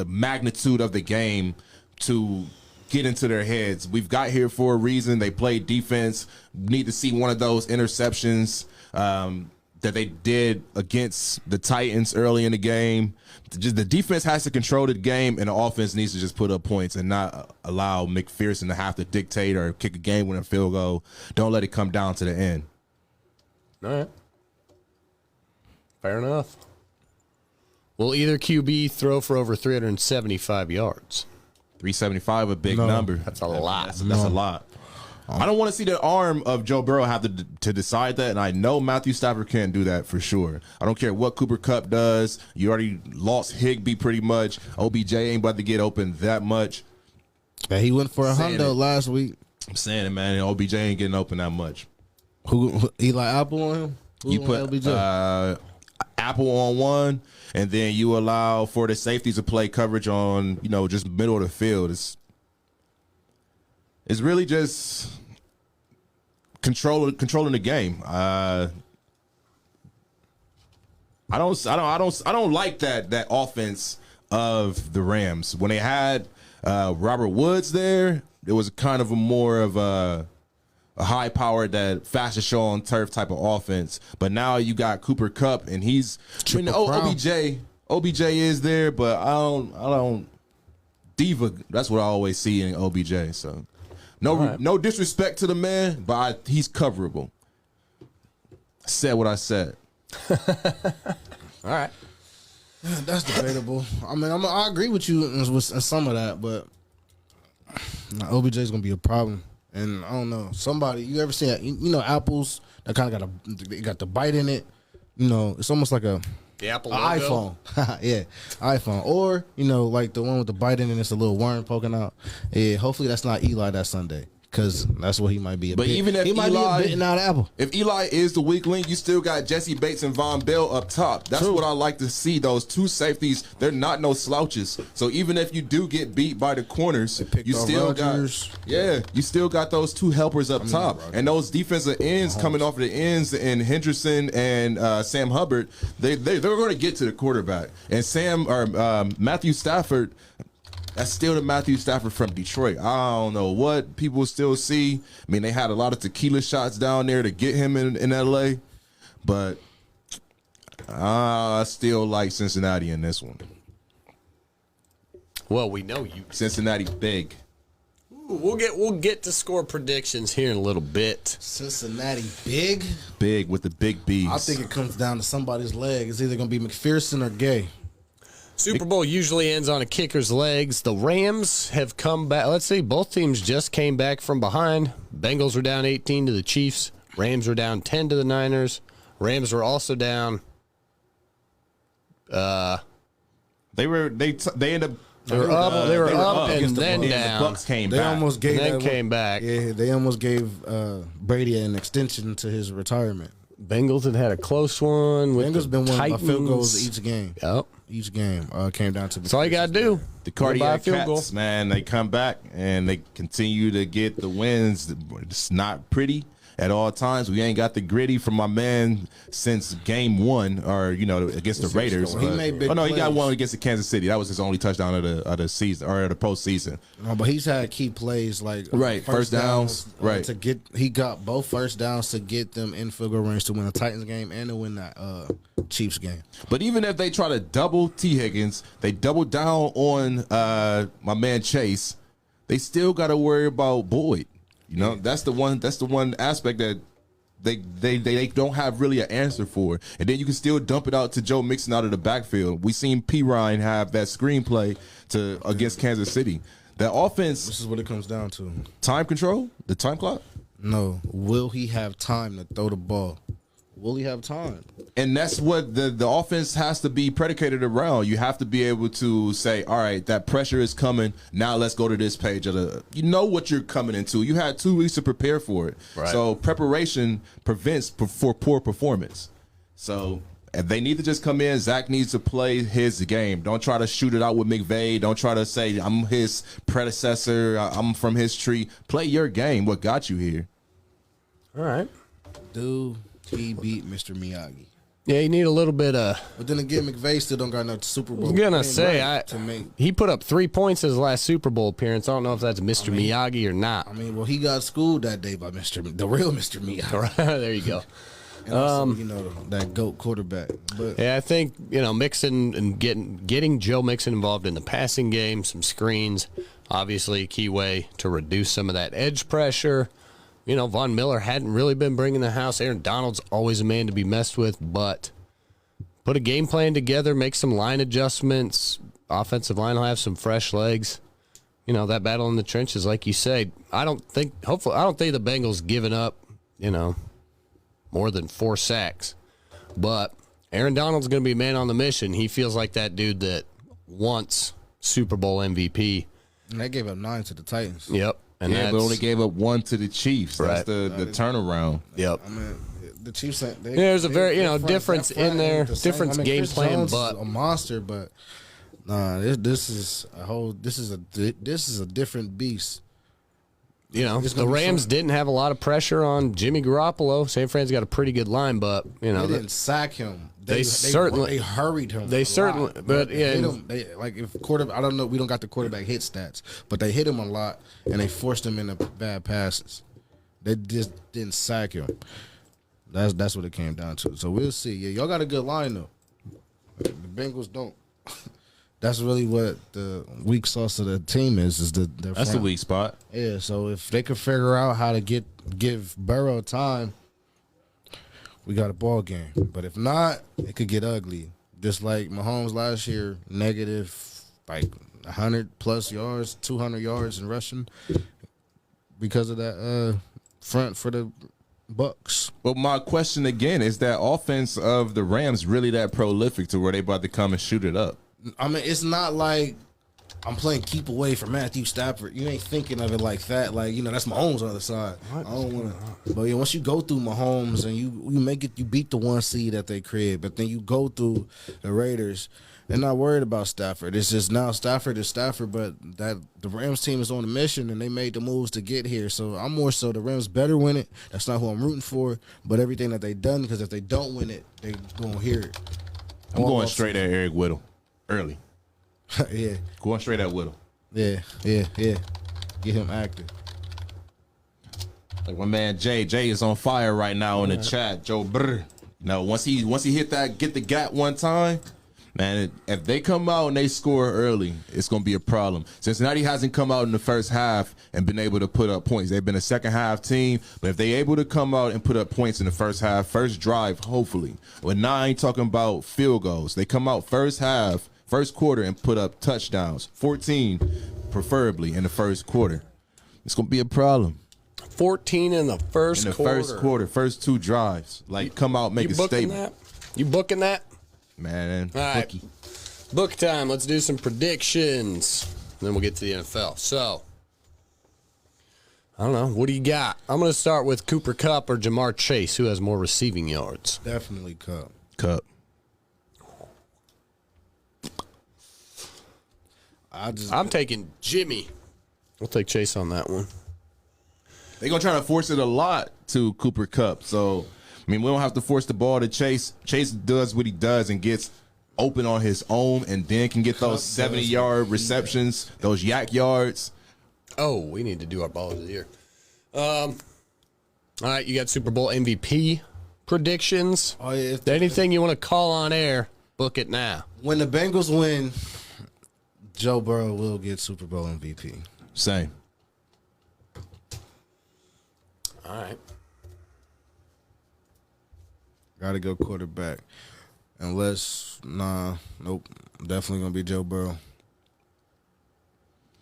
magnitude of the game to get into their heads. We've got here for a reason. They played defense. Need to see one of those interceptions that they did against the Titans early in the game. Just the defense has to control the game, and the offense needs to just put up points and not allow McPherson to have to dictate or kick a game-winning field goal. Don't let it come down to the end.
All right. Fair enough. Will either QB throw for over 375 yards?
375, a big number.
That's a lot.
That's a lot. I don't want to see the arm of Joe Burrow have to decide that, and I know Matthew Stafford can't do that for sure. I don't care what Cooper Kupp does. You already lost Higbee pretty much. OBJ ain't about to get open that much.
Yeah, he went for a hundo last week.
I'm saying it, man. And OBJ ain't getting open that much.
Who Eli Apple on him?
You put Apple on one, and then you allow for the safeties to play coverage on, just middle of the field. It's really just controlling the game. I don't like that offense of the Rams. When they had Robert Woods there, it was kind of a more of a high powered, that fastest show on turf type of offense. But now you got Cooper Kupp, and OBJ is there, but I don't diva. That's what I always see in OBJ. So no disrespect to the man, but he's coverable. I said what I said.
All right.
That's debatable. I mean, I agree with you in some of that, but OBJ is gonna be a problem. And I don't know, somebody, you ever seen, apples that kind of got the bite in it? It's almost like the
Apple
iPhone. Yeah, iPhone. Or, like the one with the bite in it, it's a little worm poking out. Yeah, hopefully that's not Eli that Sunday, because that's what he might be.
Even if
he might be a bitten out apple.
If Eli is the weak link, you still got Jesse Bates and Von Bell up top. That's what I like to see. Those two safeties, they're not no slouches. So even if you do get beat by the corners, you still got those two helpers up top. And those defensive ends coming off of the ends, and Henderson and Sam Hubbard, they're going to get to the quarterback. And Matthew Stafford, that's still the Matthew Stafford from Detroit. I don't know what people still see. I mean, they had a lot of tequila shots down there to get him in L.A., but I still like Cincinnati in this one.
Well, we know you.
Cincinnati big.
Ooh, we'll get to score predictions here in a little bit.
Cincinnati big?
Big with the big B's.
I think it comes down to somebody's leg. It's either going to be McPherson or Gay.
Super Bowl usually ends on a kicker's legs. The Rams have come back. Let's see, both teams just came back from behind. Bengals were down 18 to the Chiefs. Rams were down 10 to the Niners. Rams were also down.
They ended up.
They were up and then down.
The Bucks came
They
back.
almost gave
And then came back.
Yeah, they almost gave Brady an extension to his retirement.
Bengals had a close one. With
Bengals been winning by
Titans.
field goals each game.
Yep.
Each game came down to.
That's all you got to do.
The cardiac
field goal.
cats, man, they come back and they continue to get the wins. It's not pretty at all times. We ain't got the gritty from my man since game one, or against the Raiders.
He made big
he got
plays.
one against the Kansas City. That was his only touchdown of the season, or the postseason.
No, but he's had key plays like
First downs, right.
To get, he got both first downs to get them in field goal range to win the Titans game and to win that Chiefs game.
But even if they try to double T. Higgins, they double down on my man Chase, they still got to worry about Boyd. That's the one aspect that they don't have really an answer for. And then you can still dump it out to Joe Mixon out of the backfield. We seen P. Ryan have that screenplay against Kansas City. That offense.
This is what it comes down to.
Time control, the time clock.
No. Will he have time to throw the ball? Will he have time?
And that's what the offense has to be predicated around. You have to be able to say, all right, that pressure is coming. Now let's go to this page. You know what you're coming into. You had 2 weeks to prepare for it.
Right.
So preparation prevents for poor performance. So if they need to just come in, Zach needs to play his game. Don't try to shoot it out with McVay. Don't try to say, I'm his predecessor. I'm from his tree. Play your game. What got you here?
All right.
Dude, he beat Mr. Miyagi.
Yeah, you need a little bit of.
But then again, McVay still don't got no Super Bowl.
I was gonna
win
say,
right to make.
he put up 3 points his last Super Bowl appearance. I don't know if that's Mr. Miyagi or not.
I mean, well, he got schooled that day by the real Mr. Miyagi.
There you go.
And also, that GOAT quarterback. But
Yeah, I think Mixon and getting Joe Mixon involved in the passing game, some screens, obviously a key way to reduce some of that edge pressure. Von Miller hadn't really been bringing the house. Aaron Donald's always a man to be messed with, but put a game plan together, make some line adjustments. Offensive line will have some fresh legs. That battle in the trenches, like you say. I don't think the Bengals giving up, more than 4 sacks. But Aaron Donald's going to be a man on the mission. He feels like that dude that wants Super Bowl MVP.
and they gave up 9 to the Titans.
Yep. And
But only gave up 1 to the Chiefs.
Right.
That's the turnaround.
Yep.
I mean, the Chiefs.
There's a very difference in there, difference game
Chris
plan,
Jones
but
is a monster. But this is a different beast. It's
the
gonna be
Rams
fun.
didn't have a lot of pressure on Jimmy Garoppolo. San Fran's got a pretty good line, but
They didn't sack him. They
certainly-
hurried him.
they
a
certainly-
lot.
but,
They
yeah,
hit
and-
him. If quarterback. I don't know. We don't got the quarterback hit stats, but they hit him a lot and they forced him into bad passes. They just didn't sack him. That's what it came down to. So we'll see. Yeah, y'all got a good line though. The Bengals don't. That's really what the weak sauce of the team is their
That's the
front.
weak spot.
Yeah, so if they could figure out how to give Burrow time, we got a ball game. But if not, it could get ugly. Just like Mahomes last year, negative like 100+ yards, 200 yards in rushing because of that front for the Bucks.
But my question again, is that offense of the Rams really that prolific to where they about to come and shoot it up?
I mean, it's not like I'm playing keep away from Matthew Stafford. You ain't thinking of it like that. Like, that's Mahomes on the other side. I don't want to. But once you go through Mahomes and you make it, you beat the 1 seed that they create. But then you go through the Raiders. They're not worried about Stafford. It's just now Stafford is Stafford, but that the Rams team is on a mission and they made the moves to get here. So I'm more so the Rams better win it. That's not who I'm rooting for. But everything that they done, because if they don't win it, they gonna hear it.
I'm going straight at Eric Whittle early.
Yeah.
Going straight at Whittle.
Yeah. Get him active.
Like my man Jay is on fire right now in the chat. Joe Brr. Now once he hit that get the gap one time, man, if they come out and they score early, it's gonna be a problem. Cincinnati hasn't come out in the first half and been able to put up points. They've been a second half team, but if they able to come out and put up points in the first half, first drive, hopefully. But now I ain't talking about field goals. They come out first half, first quarter and put up touchdowns, 14 preferably in the first quarter. It's gonna be a problem.
14 in the first
In the
quarter.
first quarter, first 2 drives. Like, come out, make
You
a
booking
statement.
that? You booking that?
Man,
All right.
bookie.
Book time. Let's do some predictions. Then we'll get to the NFL. So, I don't know. What do you got? I'm going to start with Cooper Kupp or Jamar Chase. Who has more receiving yards?
Definitely Cup.
Cup.
I'm taking Jimmy. We'll take Chase on that one.
They're going to try to force it a lot to Cooper Kupp. So, I mean, we don't have to force the ball to Chase. Chase does what he does and gets open on his own and then can get those 70-yard receptions, those yak yards.
Oh, we need to do our ball of the year. All right, you got Super Bowl MVP predictions.
Oh, yeah,
Anything you want to call on air, book it now.
when the Bengals win, Joe Burrow will get Super Bowl MVP.
Same.
All right.
Got to go quarterback. Nope. Definitely going to be Joe Burrow.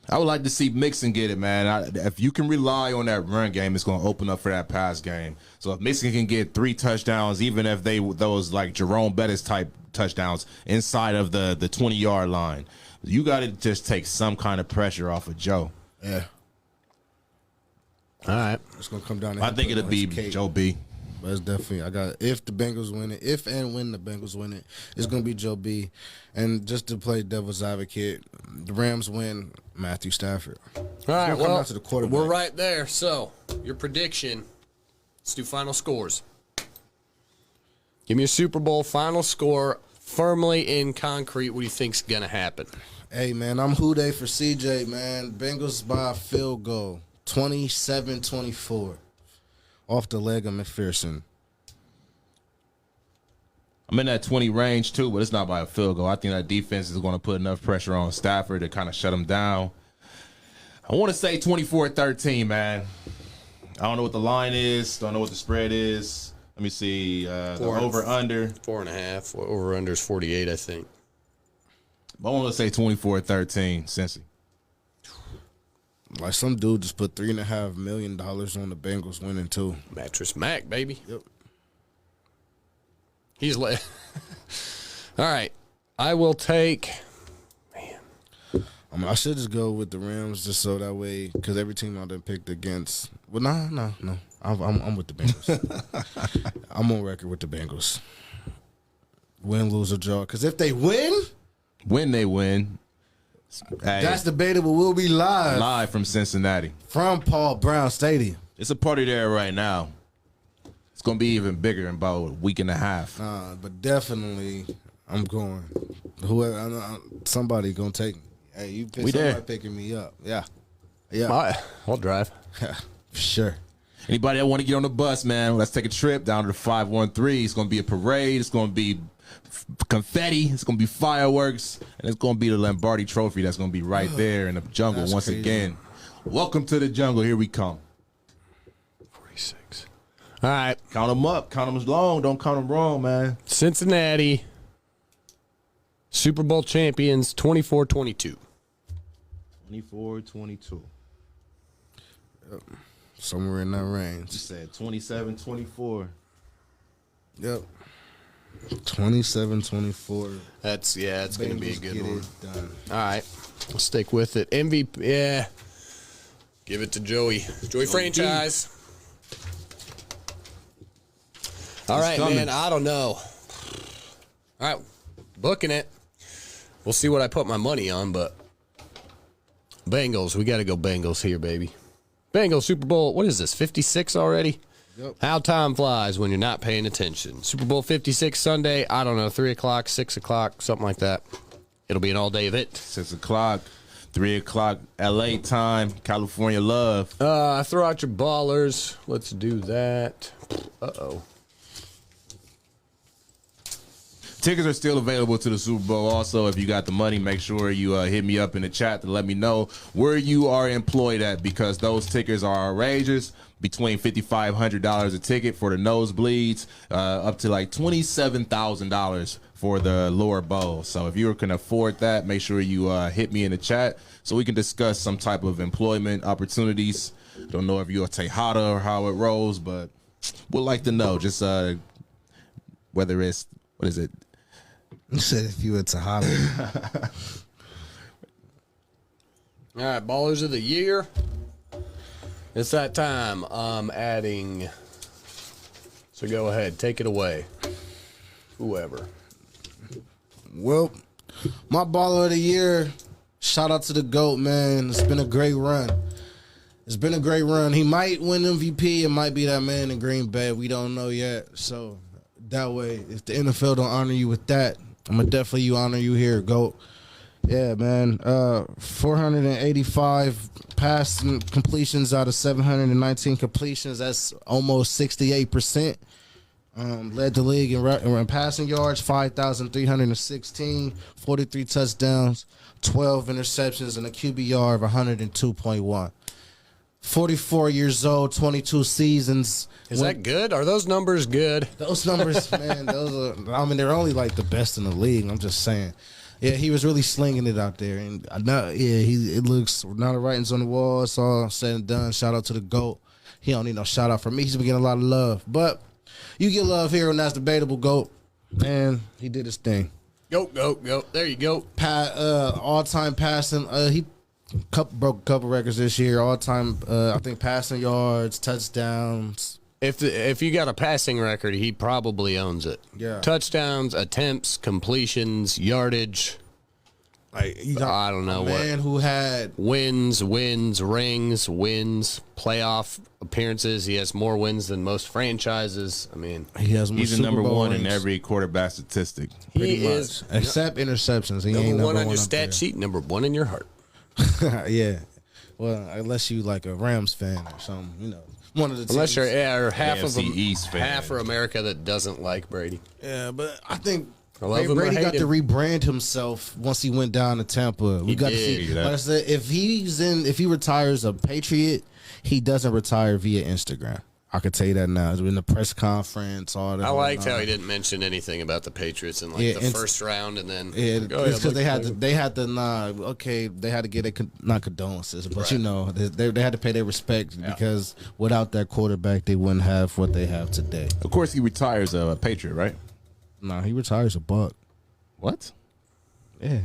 I would like to see Mixon get it, man. If you can rely on that run game, it's going to open up for that pass game. So if Mixon can get 3 touchdowns, even if those like Jerome Bettis type touchdowns inside of the 20-yard line, you got to just take some kind of pressure off of Joe.
Yeah.
All right.
It's going to come down to
I think it'll be Joe B.
But it's definitely, if the Bengals win it, if and when the Bengals win it, it's going to be Joe B. And just to play devil's advocate, the Rams win, Matthew Stafford.
All right,
come down to the quarterback.
We're right there. So, your prediction. Let's do final scores. Give me a Super Bowl final score firmly in concrete. What do you think's going to happen?
Hey, man, I'm Houday for CJ, man. Bengals by a field goal, 27-24. Off the leg of McPherson.
I'm in that 20 range, too, but it's not by a field goal. I think that defense is going to put enough pressure on Stafford to kind of shut him down. I want to say 24-13, man. I don't know what the line is. Don't know what the spread is. Let me see. The over-under.
4.5. Over-under is 48, I think.
But I want to say 24-13, Cincy.
Like some dude just put $3.5 million on the Bengals winning too.
Mattress Mac, baby.
Yep.
He's All right. I will take.
I should just go with the Rams just so that way, because every team I've been picked against. Well, no. I'm with the Bengals. I'm on record with the Bengals. Win, lose, or draw. Because if they win,
they win. Hey,
that's debatable. We'll be live
from Cincinnati,
from Paul Brown Stadium.
It's a party there right now. It's gonna be even bigger in about a week and a half.
But definitely, I'm going. Whoever, somebody gonna take me. Hey, you pick somebody picking me up. Yeah.
I'll drive.
For sure.
Anybody that want to get on the bus, man, let's take a trip down to the 513. It's gonna be a parade. It's gonna be confetti, it's gonna be fireworks, and it's gonna be the Lombardi Trophy that's gonna be right there in the jungle. That's once crazy. Again, welcome to the jungle. Here we come.
46. All right,
count them up, count them long, don't count them wrong, man.
Cincinnati Super Bowl champions, 24-22.
24-22.
Yep. Somewhere in that range.
You said 27-24.
Yep. 27-24.
It's going to be a good one.
Done.
All right. We'll stick with it. MVP, yeah. Give it to Joey. Joey franchise. All right, man. I don't know. All right. Booking it. We'll see what I put my money on, but Bengals. We got to go Bengals here, baby. Bengals Super Bowl. What is this, 56 already?
Yep.
How time flies when you're not paying attention. Super Bowl 56 Sunday, I don't know, 3 o'clock, 6 o'clock, something like that. It'll be an all-day event.
6 o'clock, 3 o'clock, L.A. time, California love.
Throw out your ballers. Let's do that. Uh-oh.
Tickets are still available to the Super Bowl. Also, if you got the money, make sure you hit me up in the chat to let me know where you are employed at, because those tickets are outrageous. Between $5,500 a ticket for the nosebleeds, up to like $27,000 for the lower bowl. So if you can afford that, make sure you hit me in the chat so we can discuss some type of employment opportunities. Don't know if you're a Tejada or how it rolls, but would like to know just whether it's, what is it?
You said if you were Tejada.
All right, ballers of the year. It's that time. I'm adding. So go ahead. Take it away. Whoever.
Well, my baller of the year, shout out to the GOAT, man. It's been a great run. He might win MVP. It might be that man in Green Bay. We don't know yet. So that way, if the NFL don't honor you with that, I'm going to definitely honor you here, GOAT. Yeah, man. 485 pass completions out of 719 completions. That's almost 68%. Led the league in passing yards, 5,316, 43 touchdowns, 12 interceptions, and a QBR of 102.1. 44 years old, 22 seasons.
Is that good? Are those numbers good?
Those numbers, man, they're only like the best in the league. I'm just saying. Yeah, he was really slinging it out there, and it looks now the writing's on the wall. It's all said and done. Shout out to the GOAT. He don't need no shout out from me. He's been getting a lot of love, but you get love here, and that's debatable. GOAT, and he did his thing.
Go. There you go.
All time passing. He broke a couple records this year. All time, I think passing yards, touchdowns.
If you got a passing record, he probably owns it.
Yeah.
Touchdowns, attempts, completions, yardage. I don't know what.
Man who had
Wins, rings, playoff appearances. He has more wins than most franchises. I mean,
he's
the number one in every quarterback statistic.
he is
except interceptions. He ain't
number one on
up
your stat sheet, number one in your heart.
there. Yeah. Well, unless you like a Rams fan or something, one of the teams.
Unless you're half of
AFC
them,
East fan.
half of America that doesn't like Brady.
Yeah, but I think
love him or
Brady
hate
got to
him.
rebrand himself once he went down to Tampa. We got to
did.
see. Like I said, if he retires a Patriot, he doesn't retire via Instagram. I could tell you that now. It's in the press conference, all that.
I liked how he didn't mention anything about the Patriots in the first round, and then
Yeah,
go ahead,
it's because
look
they had to get not condolences, but they had to pay their respect because without that quarterback, they wouldn't have what they have today.
Of course, he retires a Patriot, right?
No, he retires a Buck.
What?
Yeah.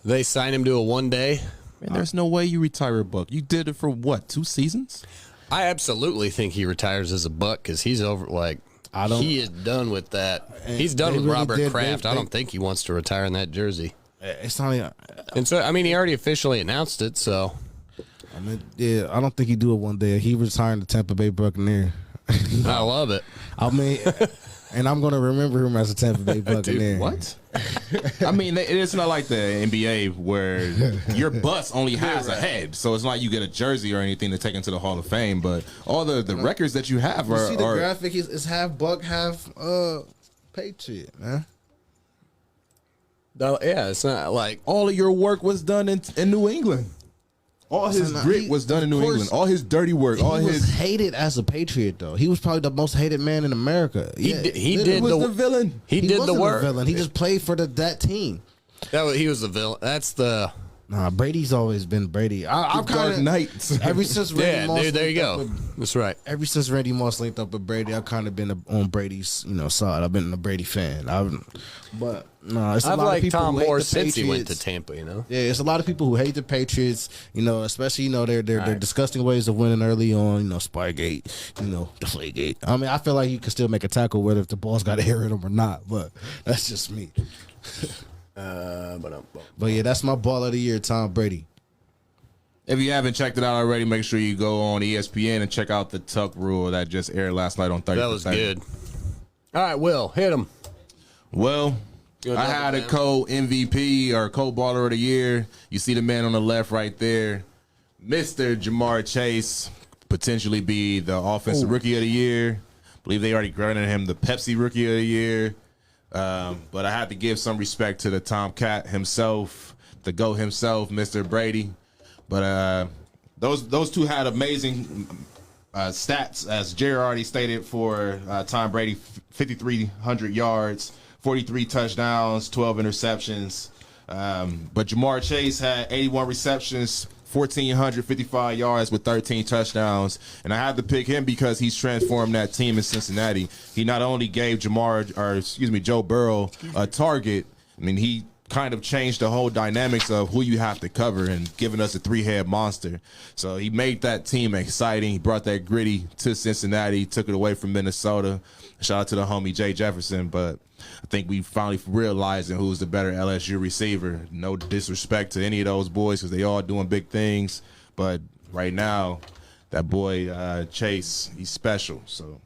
They signed him to a 1 day.
Man, there's no way you retire a Buck. You did it for what? 2 seasons?
I absolutely think he retires as a Buck because he's over. He is done with that. He's done with
really
Robert
did.
Kraft. I don't think he wants to retire in that jersey.
It's not even,
And so, I mean, he already officially announced it. So
I don't think he do it 1 day. He retired the Tampa Bay Buccaneer.
I love it.
I mean, and I'm going to remember him as a Tampa Bay Buccaneer.
Dude, what? I mean, it's not like the NBA where your bus only has a head, so it's not like you get a jersey or anything to take into the Hall of Fame. But all the records that you have are.
See the graphic is half Buck, half Patriot, man.
It's not like
all of your work was done in New England. All his grit was done in New England. All his dirty work.
He was hated as a Patriot, though. He was probably the most hated man in America.
he
literally.
did
was the villain.
He did the
wasn't
work.
a villain. He just played for that team.
He was the villain. That's the.
Nah, Brady's always been Brady. I'm
Dark
kind
Knight.
ever since Randy Moss
dude, there you
linked up
go.
with-
That's right.
Ever since Randy Moss linked up with Brady, I've kind of been on Brady's side. I've been a Brady fan. But no, it's a
I've
lot of
liked
people
Tom
who hate
Moore
the
since he went to
Patriots.
Tampa.
Yeah, it's a lot of people who hate the Patriots. Especially their disgusting ways of winning early on. Spygate, Deflategate. I mean, I feel like you can still make a tackle whether if the ball's got air in them or not. But that's just me. But yeah, that's my ball of the year, Tom Brady.
If you haven't checked it out already, make sure you go on ESPN and check out the Tuck Rule that just aired last night on 30%.
That was good. All right, Will, hit him.
Well, I had a co-MVP or co-baller of the year. You see the man on the left right there. Mr. Jamar Chase, potentially be the offensive rookie of the year. I believe they already granted him the Pepsi rookie of the year. But I had to give some respect to the Tomcat himself, the GOAT himself, Mr. Brady. But those two had amazing stats, as Jerry already stated, for Tom Brady, 5,300 yards, 43 touchdowns, 12 interceptions. But Jamar Chase had 81 receptions, 1,455 yards with 13 touchdowns. And I had to pick him because he's transformed that team in Cincinnati. He not only gave Joe Burrow a target, I mean, he kind of changed the whole dynamics of who you have to cover and giving us a three-head monster. So he made that team exciting. He brought that gritty to Cincinnati, took it away from Minnesota. Shout out to the homie Jay Jefferson, but I think we finally realizing who's the better LSU receiver. No disrespect to any of those boys because they all doing big things, but right now, that boy Chase, he's special. So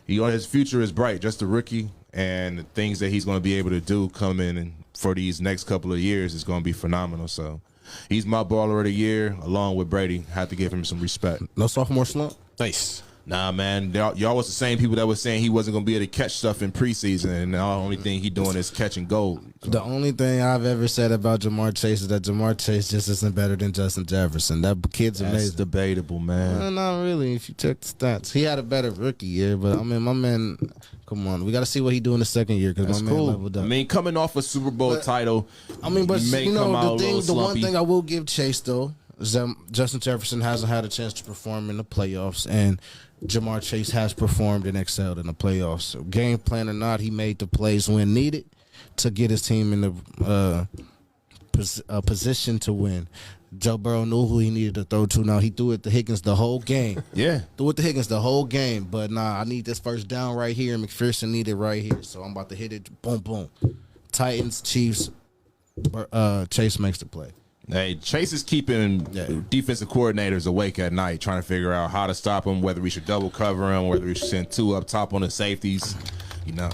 his future is bright, just a rookie, and the things that he's going to be able to do coming and for these next couple of years is going to be phenomenal. So he's my baller of the year, along with Brady. Had to give him some respect.
No sophomore slump?
Nice.
Nah, man, y'all was the same people that was saying he wasn't going to be able to catch stuff in preseason, and the only thing he doing is catching gold. So.
The only thing I've ever said about Jamar Chase is that Jamar Chase just isn't better than Justin Jefferson. That kid's
That's
amazing.
debatable, man.
Not really. If you check the stats, he had a better rookie year, but I mean, my man Come on, we got to see what he do in the second year because my man leveled up.
I mean, coming off a Super Bowl title.
I mean, but
may
you
come out
know,
a little
the one
slumpy.
thing I will give Chase though is that Justin Jefferson hasn't had a chance to perform in the playoffs, and Jamar Chase has performed and excelled in the playoffs. So game plan or not, he made the plays when needed to get his team in the position to win. Joe Burrow knew who he needed to throw to. Now he threw it to Higgins the whole game.
Yeah.
Threw it to Higgins the whole game. But nah, I need this first down right here. McPherson needed right here. So I'm about to hit it. Boom, boom. Titans, Chiefs. Chase makes the play.
Hey, Chase is keeping defensive coordinators awake at night, trying to figure out how to stop him, whether we should double cover him, whether we should send 2 up top on the safeties, you know,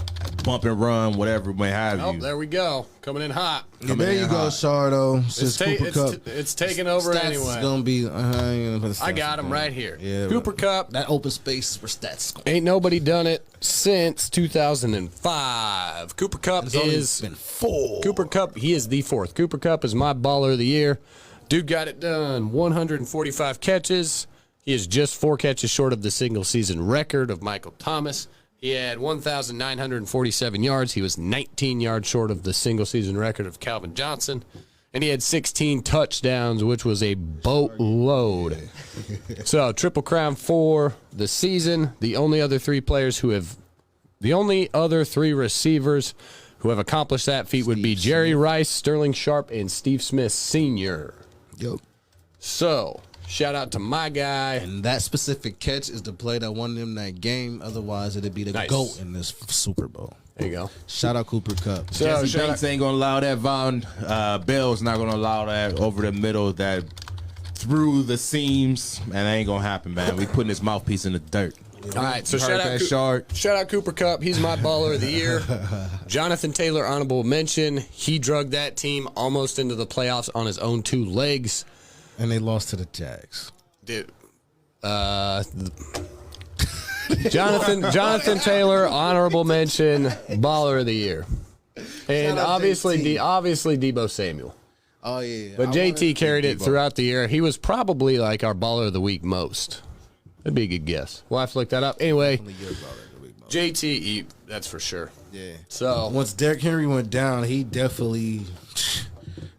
bump and run, whatever may have
Oh,
you.
there we go. Coming in hot.
There you go, Shardo.
It's taking over anyway.
It's gonna be.
I got him right here.
Yeah,
Cooper Kupp.
That open space for stats.
Ain't nobody done it since 2005. Cooper Kupp is
been 4.
Cooper Kupp. He is the 4th. Cooper Kupp is my baller of the year. Dude got it done. 145 catches. He is just 4 catches short of the single season record of Michael Thomas. He had 1,947 yards. He was 19 yards short of the single season record of Calvin Johnson. And he had 16 touchdowns, which was a boatload. So, Triple Crown for the season. The only other 3 receivers who have accomplished that feat would be Jerry Rice, Sterling Sharp, and Steve Smith Sr.
Yep.
So, shout out to my guy.
And that specific catch is the play that won them that game. Otherwise, it'd be the GOAT in this Super Bowl.
There you go.
Shout out Cooper Kupp.
So,
Jesse Bates ain't going to allow that. Von Bell's not going to allow that over the middle, that through the seams. And that ain't going to happen, man. We putting his mouthpiece in the dirt.
All right, so
Shout
out Cooper Kupp. He's my baller of the year. Jonathan Taylor, honorable mention. He drugged that team almost into the playoffs on his own 2 legs.
And they lost to the Jags.
Dude, Jonathan Taylor, honorable mention, baller of the year. And obviously Debo Samuel.
Oh, yeah.
But JT carried it throughout the year. He was probably like our baller of the week most. That'd be a good guess. We'll have to look that up. Anyway, JT, that's for sure.
Yeah.
So
once Derrick Henry went down, he definitely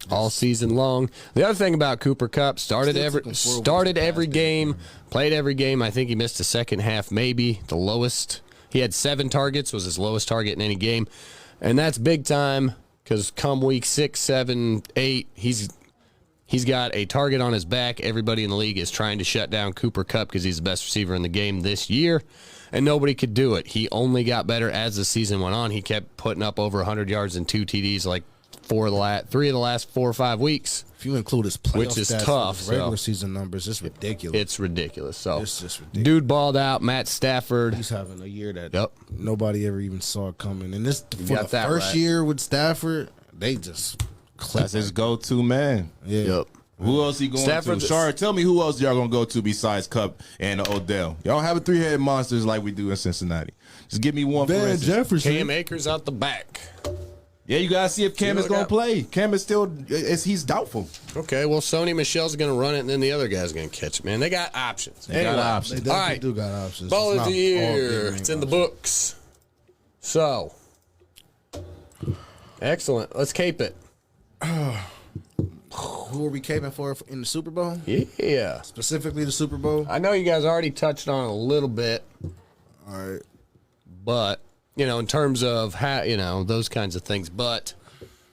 all season long. The other thing about Cooper Kupp, started every game, played every game. I think he missed the second half, maybe the lowest. He had 7 targets, was his lowest target in any game, and that's big time because come week 6, 7, 8, He's got a target on his back. Everybody in the league is trying to shut down Cooper Kupp because he's the best receiver in the game this year, and nobody could do it. He only got better as the season went on. He kept putting up over 100 yards and 2 TDs like 3 of the last 4 or 5 weeks.
If you include his playoff
which is
stats
tough,
with his regular season numbers, it's ridiculous.
It's ridiculous. So
It's just ridiculous.
Dude balled out. Matt Stafford.
He's having a year that nobody ever even saw coming. And this for
got
the
that
first
right.
year with Stafford, they just
That's his go-to man.
Yeah.
Yep.
Who else he going
Stafford-
to? Shard, tell me who else y'all going to go to besides Kupp and Odell. Y'all have a 3-headed monsters like we do in Cincinnati. Just give me one for
Van
instance.
Jefferson.
Cam Akers out the back.
Yeah, you got to see if Cam is going to play. Cam is still, he's doubtful.
Okay, well, Sony Michel's going to run it, and then the other guy's going to catch it, man. They got options.
They got options.
They
All
definitely
right.
do got options.
Ball
It's
of the
not
year.
all
It's in the
big
books. So, excellent. Let's cape it.
Who are we caping for in the Super Bowl?
Yeah.
Specifically the Super Bowl?
I know you guys already touched on it a little bit,
All right.
but, in terms of how, those kinds of things. But,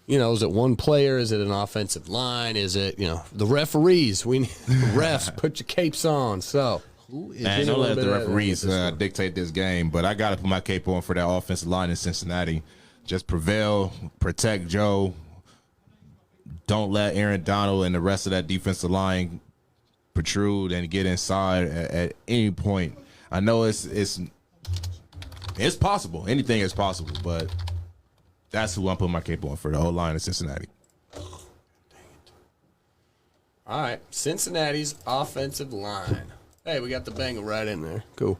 is it one player? Is it an offensive line? Is it, the referees? We need refs. Put your capes on. So,
Man, don't let the referees dictate this game, but I got to put my cape on for that offensive line in Cincinnati. Just prevail, protect Joe. Don't let Aaron Donald and the rest of that defensive line protrude and get inside at any point. I know it's possible. Anything is possible, but that's who I'm putting my cape on for the whole line of Cincinnati.
all right. Cincinnati's offensive line. Hey, we got the Bengal right in there. Cool.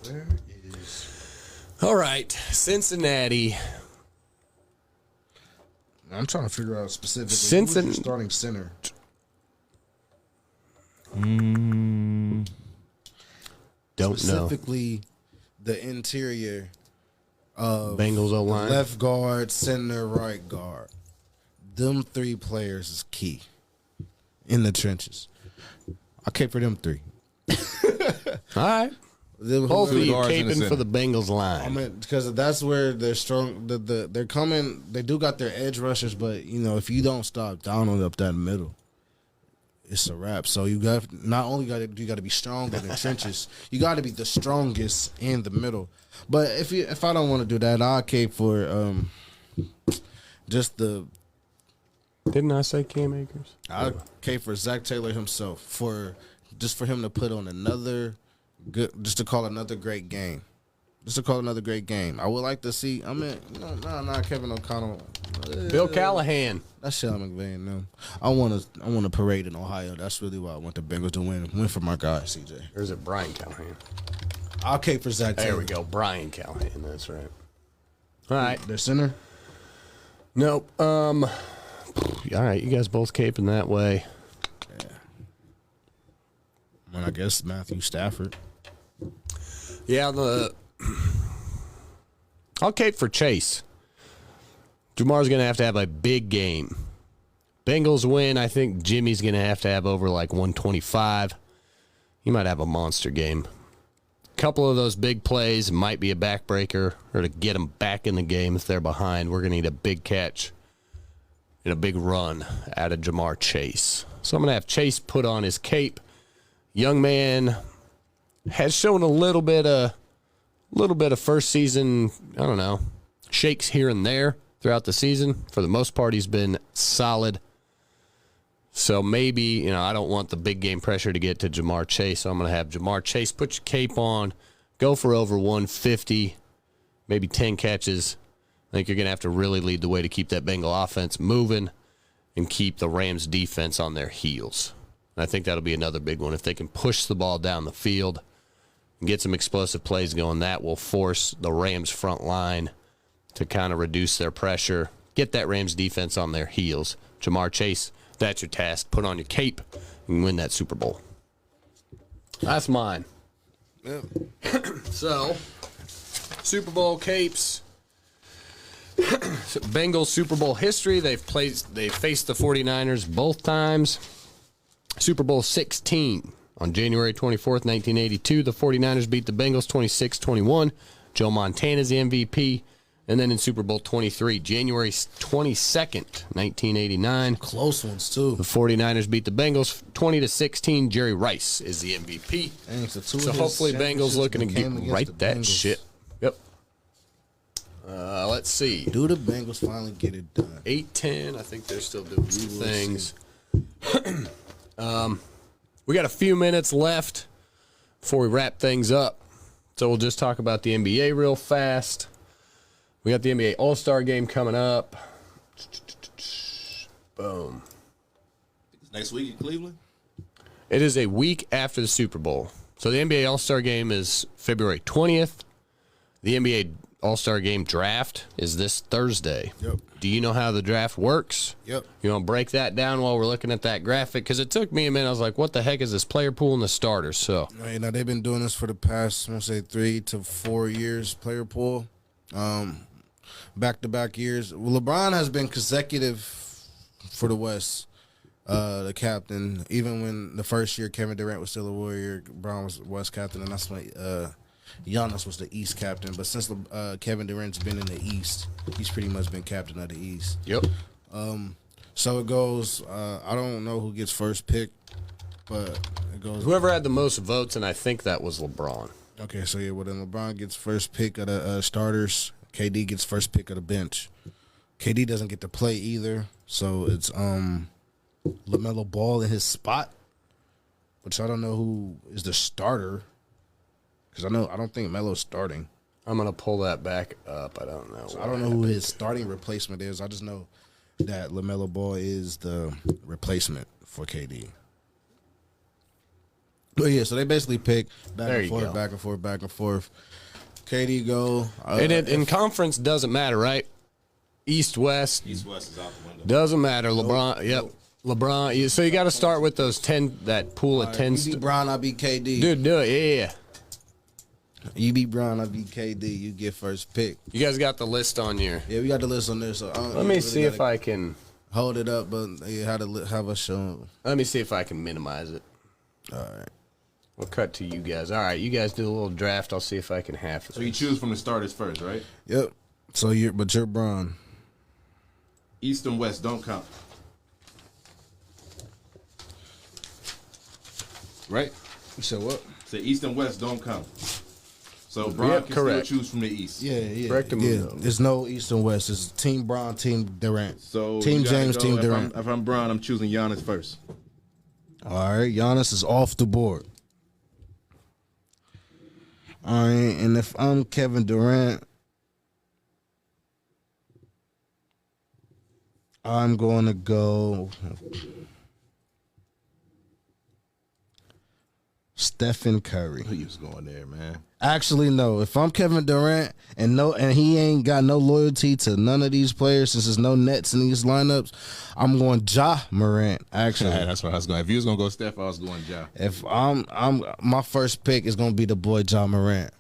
Where is...
All right. Cincinnati.
I'm trying to figure out specifically who's your starting center.
Don't know.
Specifically, the interior of
Bengals O-line.
left guard, center, right guard. Them 3 players is key in the trenches. I cape for them 3.
All right.
Them
Both of
whoever-
you
guards in the
caping for
center.
the Bengals line.
I mean, because that's where they're strong. They're coming. They do got their edge rushers, but if you don't stop Donald up that middle, it's a wrap. So you got not only got to be strong in the trenches, you got to be the strongest in the middle. But if I don't want to do that, I'll cape for just the.
Didn't I say Cam Akers?
I cape for Zach Taylor himself for him to put on another good, just to call another great game. Just to call another great game. I would like to see. Not Kevin O'Connell.
Bill Callahan.
That's Sean McVay and them. I want a parade in Ohio. That's really why I want the Bengals to win for my guy, CJ.
Or is it Brian Callahan?
I'll cape for Zach Taylor.
There we go. Brian Callahan. That's right. All right.
Their center.
Nope. All right. You guys both caping that way.
I guess Matthew Stafford.
Yeah, I'll cape for Chase. Jamar's going to have a big game. Bengals win. I think Jimmy's going to have over like 125. He might have a monster game. A couple of those big plays might be a backbreaker or to get them back in the game if they're behind. We're going to need a big catch and a big run out of Jamar Chase. So I'm going to have Chase put on his cape. Young man has shown a little bit of first season, I don't know, shakes here and there throughout the season. For the most part, he's been solid. So maybe, I don't want the big game pressure to get to Jamar Chase. So I'm going to have Jamar Chase put your cape on, go for over 150, maybe 10 catches. I think you're going to have to really lead the way to keep that Bengal offense moving and keep the Rams defense on their heels. And I think that'll be another big one. If they can push the ball down the field and get some explosive plays going, that will force the Rams front line to kind of reduce their pressure, get that Rams defense on their heels. Jamar Chase, that's your task. Put on your cape and win that Super Bowl. That's mine.
Yep.
So, Super Bowl capes. Bengals Super Bowl history. They've faced the 49ers both times. Super Bowl 16 on January 24th, 1982. The 49ers beat the Bengals 26-21. Joe Montana's the MVP. And then in Super Bowl 23, January 22nd, 1989.
Close ones, too.
The 49ers beat the Bengals 20-16. Jerry Rice is the MVP.
Dang,
So hopefully Bengals looking to get right that shit. Yep. Let's see.
Do the Bengals finally get it done?
8-10. I think they're still doing some things. We got a few minutes left before we wrap things up. So we'll just talk about the NBA real fast. We got the NBA All-Star Game coming up. Boom.
Next week in Cleveland?
It is a week after the Super Bowl. So the NBA All-Star Game is February 20th. The NBA All-Star Game draft is this Thursday.
Yep.
Do you know how the draft works?
Yep.
You want to break that down while we're looking at that graphic? Because it took me a minute. I was like, what the heck is this player pool and the starters? So,
Right, now they've been doing this for the past, I want to say, 3 to 4 years, player pool. Back-to-back years. Well, LeBron has been consecutive for the West, the captain. Even when the first year Kevin Durant was still a Warrior, LeBron was West captain, and that's when Giannis was the East captain. But since Kevin Durant's been in the East, he's pretty much been captain of the East.
yep.
So it goes, I don't know who gets first pick, but it goes.
Whoever had the most votes, and I think that was LeBron.
Okay, so yeah, well then LeBron gets first pick of the starters. KD gets first pick of the bench. KD doesn't get to play either, so it's LaMelo Ball in his spot, which I don't know who is the starter, because I don't think Melo's starting.
I'm going to pull that back up. I don't know.
So I don't know who his starting replacement is. I just know that LaMelo Ball is the replacement for KD. But yeah, so they basically pick back
There
and
you
forth,
go.
back and forth, back and forth. KD go.
And in conference doesn't matter, right? East, West,
East-West is out the window.
doesn't matter. LeBron, yep. LeBron. So you got to start with those 10, that pool of 10.
You beat Brown, I beat KD.
Dude, do it. Yeah.
You beat Brown, I beat KD. You get first pick.
You guys got the list on here.
Yeah, we got the list on there. So
Let me see if I can
hold it up, but yeah, have a show.
Let me see if I can minimize it.
All right.
We'll cut to you guys. All right, you guys do a little draft. I'll see if I can half it.
So you choose from the starters first, right?
Yep. So you're Brown.
East and West don't count. Right?
You said what?
So East and West don't count. So Bron can
correct.
still choose from the East.
Yeah.
Correct.
Yeah. There's no East and West. It's Team Brown, Team Durant.
So
Team
you gotta
James,
go,
Team
if
Durant.
if I'm Bron, I'm choosing Giannis first.
All right, Giannis is off the board. All right, and if I'm Kevin Durant, I'm going to go Stephen Curry.
Who was going there, man?
Actually, no. If I'm Kevin Durant and he ain't got no loyalty to none of these players, since there's no Nets in these lineups, I'm going Ja Morant. Actually,
That's what I was going. If you was gonna go Steph, I was going Ja.
if I'm my first pick is gonna be the boy Ja Morant.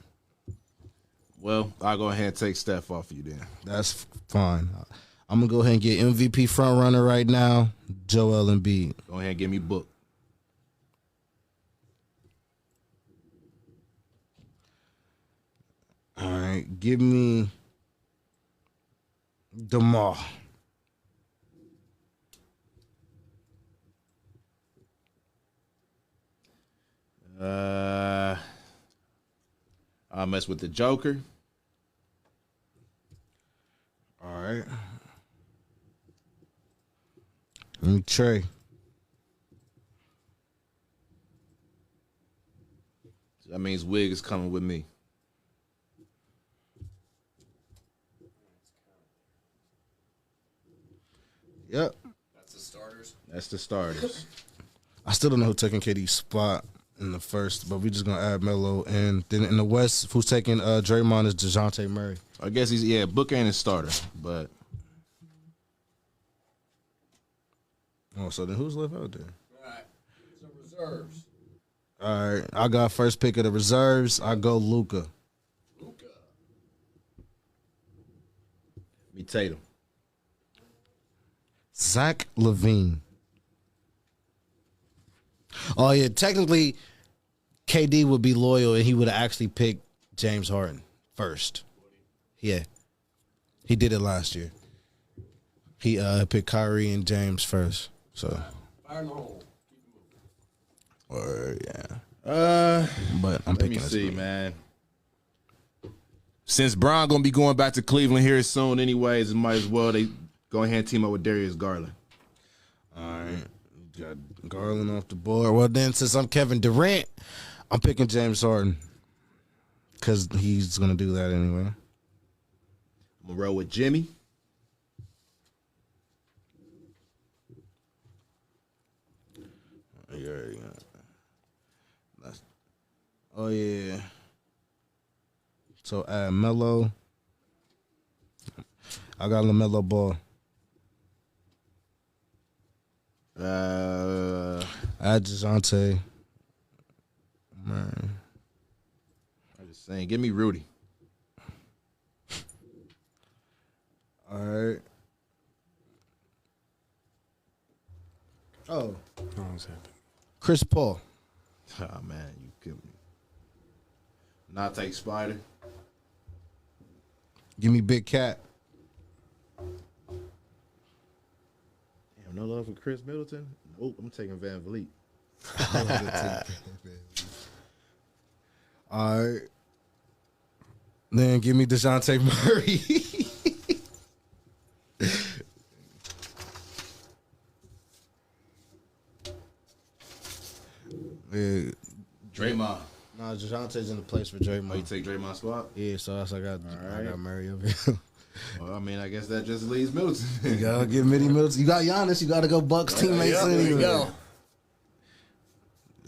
Well, I'll go ahead and take Steph off of you then.
That's fine. I'm gonna go ahead and get MVP front runner right now, Joel Embiid.
Go ahead and give me Book.
All right, give me DeMar.
I'll mess with the Joker.
All right. Give me Trey.
That means Wig is coming with me.
Yep.
That's the starters.
That's the starters.
I still don't know who taking KD's spot in the first, but we're just gonna add Melo. And then in the West, who's taking Draymond is DeJounte Murray.
I guess Book ain't a starter, but
So then who's left out there?
All right. So reserves.
All right, I got first pick of the reserves. I go Luka.
me Tatum.
Zach LaVine. Oh yeah, technically, KD would be loyal and he would actually pick James Harden first. Yeah, he did it last year. He picked Kyrie and James first. So.
Fire in the hole.
Or yeah. But I'm
Let
picking
me
this
see,
one.
man. Since Bron gonna be going back to Cleveland here soon, anyways, it might as well they go ahead and team up with Darius Garland.
All right. Got Garland off the board. Well, then, since I'm Kevin Durant, I'm picking James Harden. Because he's going to do that anyway.
I'm gonna roll with Jimmy.
Oh, yeah. So, Melo. I got LaMelo Ball. Add DeJounte. Man.
I'm just saying, give me Rudy.
All right. Oh. Chris Paul.
Oh man, you killed me. Not take Spider.
Give me Big Cat.
Damn, no love for Chris Middleton. Nope, I'm taking Van Vliet.
All right. Then give me DeJounte Murray. Yeah.
Draymond.
Nah, DeJounte's in the place for Draymond.
Oh, you take Draymond's spot?
Yeah, so that's I got
right.
Murray over here.
Well, I mean, I guess that just leaves Middleton.
You gotta give Mitty Middleton. You got Giannis, you gotta go Bucks teammates
There
anyway.
you go.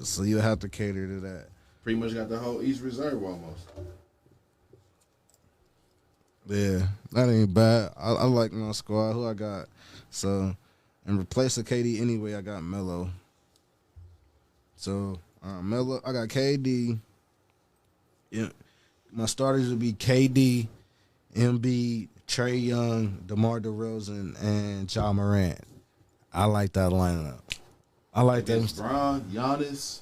So you have to cater to that.
Pretty much got the whole East Reserve almost.
Yeah, that ain't bad. I like my squad. Who I got? So, in replace of KD anyway, I got Melo. So, Melo, I got KD. Yeah. My starters would be KD, Embiid, Trae Young, DeMar DeRozan, and Ja Morant. I like that lineup. I like that.
Bron, Giannis,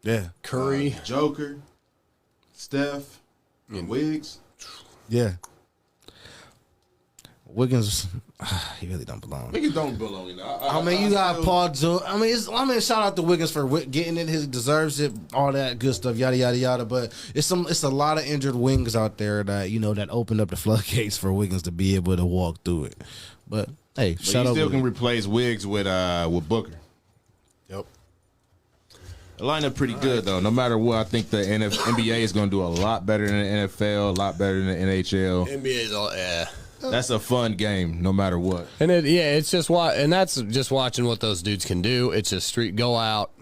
Yeah.
Curry.
Joker, Steph, Wiggs.
Yeah. Wiggins, he really don't belong.
Niggas don't belong in there.
I mean, you got Paul George. I mean, shout out to Wiggins for getting it. He deserves it. All that good stuff, yada yada yada. But it's a lot of injured wings out there that that opened up the floodgates for Wiggins to be able to walk through it. But hey,
But
shout
you
out.
still can replace Wiggs with Booker.
Yep.
The lineup pretty good though. No matter what, I think the NBA is going to do a lot better than the NFL, a lot better than the NHL.
NBA's all
That's a fun game, no matter what.
And it's just that's just watching what those dudes can do. It's just go out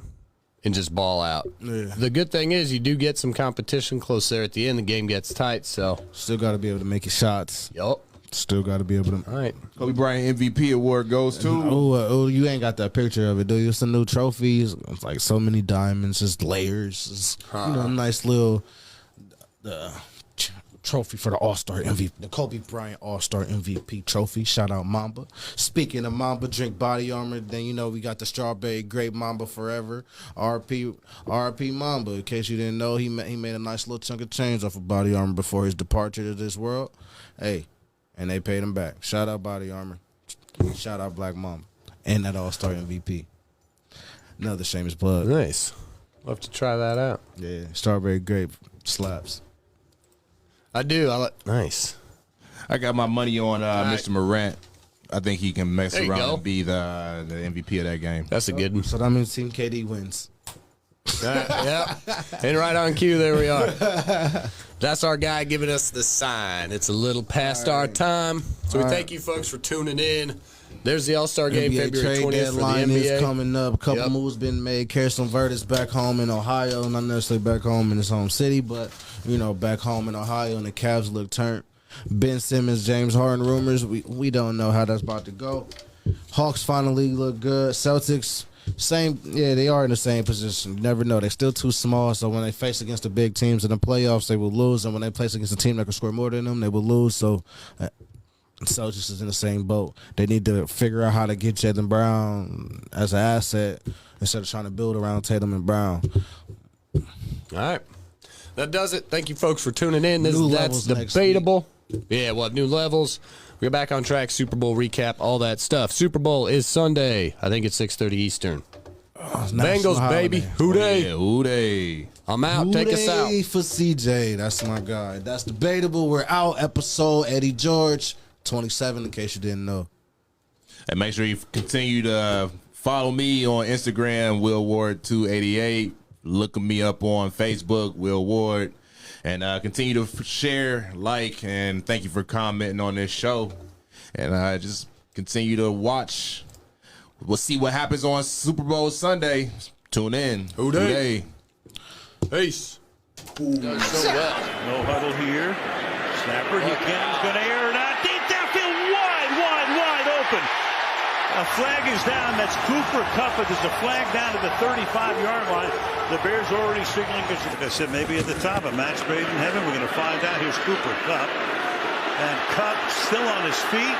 and just ball out.
Yeah.
The good thing is you do get some competition close there at the end. The game gets tight, so
Still got to be able to make your shots.
yup.
Still got to be able to.
All right.
Kobe Bryant MVP award goes to.
Oh, you ain't got that picture of it, do you? It's a new trophies. It's like so many diamonds, just layers. It's, nice little trophy for the All-Star MVP, the Kobe Bryant All-Star MVP trophy. Shout out Mamba. Speaking of Mamba, drink body armor. Then we got the strawberry grape Mamba forever. RP Mamba. In case you didn't know, he made a nice little chunk of change off of body armor before his departure to this world. Hey, and they paid him back. Shout out body armor. Shout out Black Mamba and that All-Star MVP. Another shameless plug.
Nice. We'll have to try that out.
Yeah, strawberry grape slaps.
I do. Nice.
I got my money on Mr. Morant. I think he can mess
There you
around
go.
and be the MVP of that game.
That's a good one.
So that means Team KD wins.
Yeah. And right on cue, there we are. That's our guy giving us the sign. It's a little past our time. So we thank you folks for tuning in. There's the All-Star game,
NBA
February
trade
20th for the
deadline is
NBA.
coming up. A couple
Yep.
moves been made. Kirsten Vertis back home in Ohio. Not necessarily back home in his home city, but, back home in Ohio, and the Cavs look turned. Ben Simmons, James Harden rumors. We don't know how that's about to go. Hawks finally look good. Celtics, same. Yeah, they are in the same position. You never know. They're still too small, so when they face against the big teams in the playoffs, they will lose. And when they place against a team that can score more than them, they will lose. So Celtics is in the same boat. They need to figure out how to get Jaylen Brown as an asset instead of trying to build around Tatum and Brown.
All right. That does it. Thank you, folks, for tuning in.
New
That's
levels next
debatable. Yeah, we'll have new levels. We're back on track. Super Bowl recap, all that stuff. Super Bowl is Sunday. I think it's 6:30 Eastern. Bengals, baby. Who dey?
Yeah, who they?
I'm out. Take us out.
Hooray for CJ. That's my guy. That's debatable. We're out. Episode Eddie George 27. In case you didn't know.
And make sure you continue to follow me on Instagram, Will Ward 288. Look me up on Facebook, Will Ward. And continue to share, like, and thank you for commenting on this show. And just continue to watch. We'll see what happens on Super Bowl Sunday. Tune in.
Who dey? Peace.
No huddle here. Snapper, he's going to air it out. Deep downfield, wide open. A flag is down. That's Cooper Kupp. There's a flag down to the 35-yard line. The Bears already signaling. Like I said, maybe at the top, a match made in heaven. We're going to find out. Here's Cooper Kupp. And Kupp still on his feet.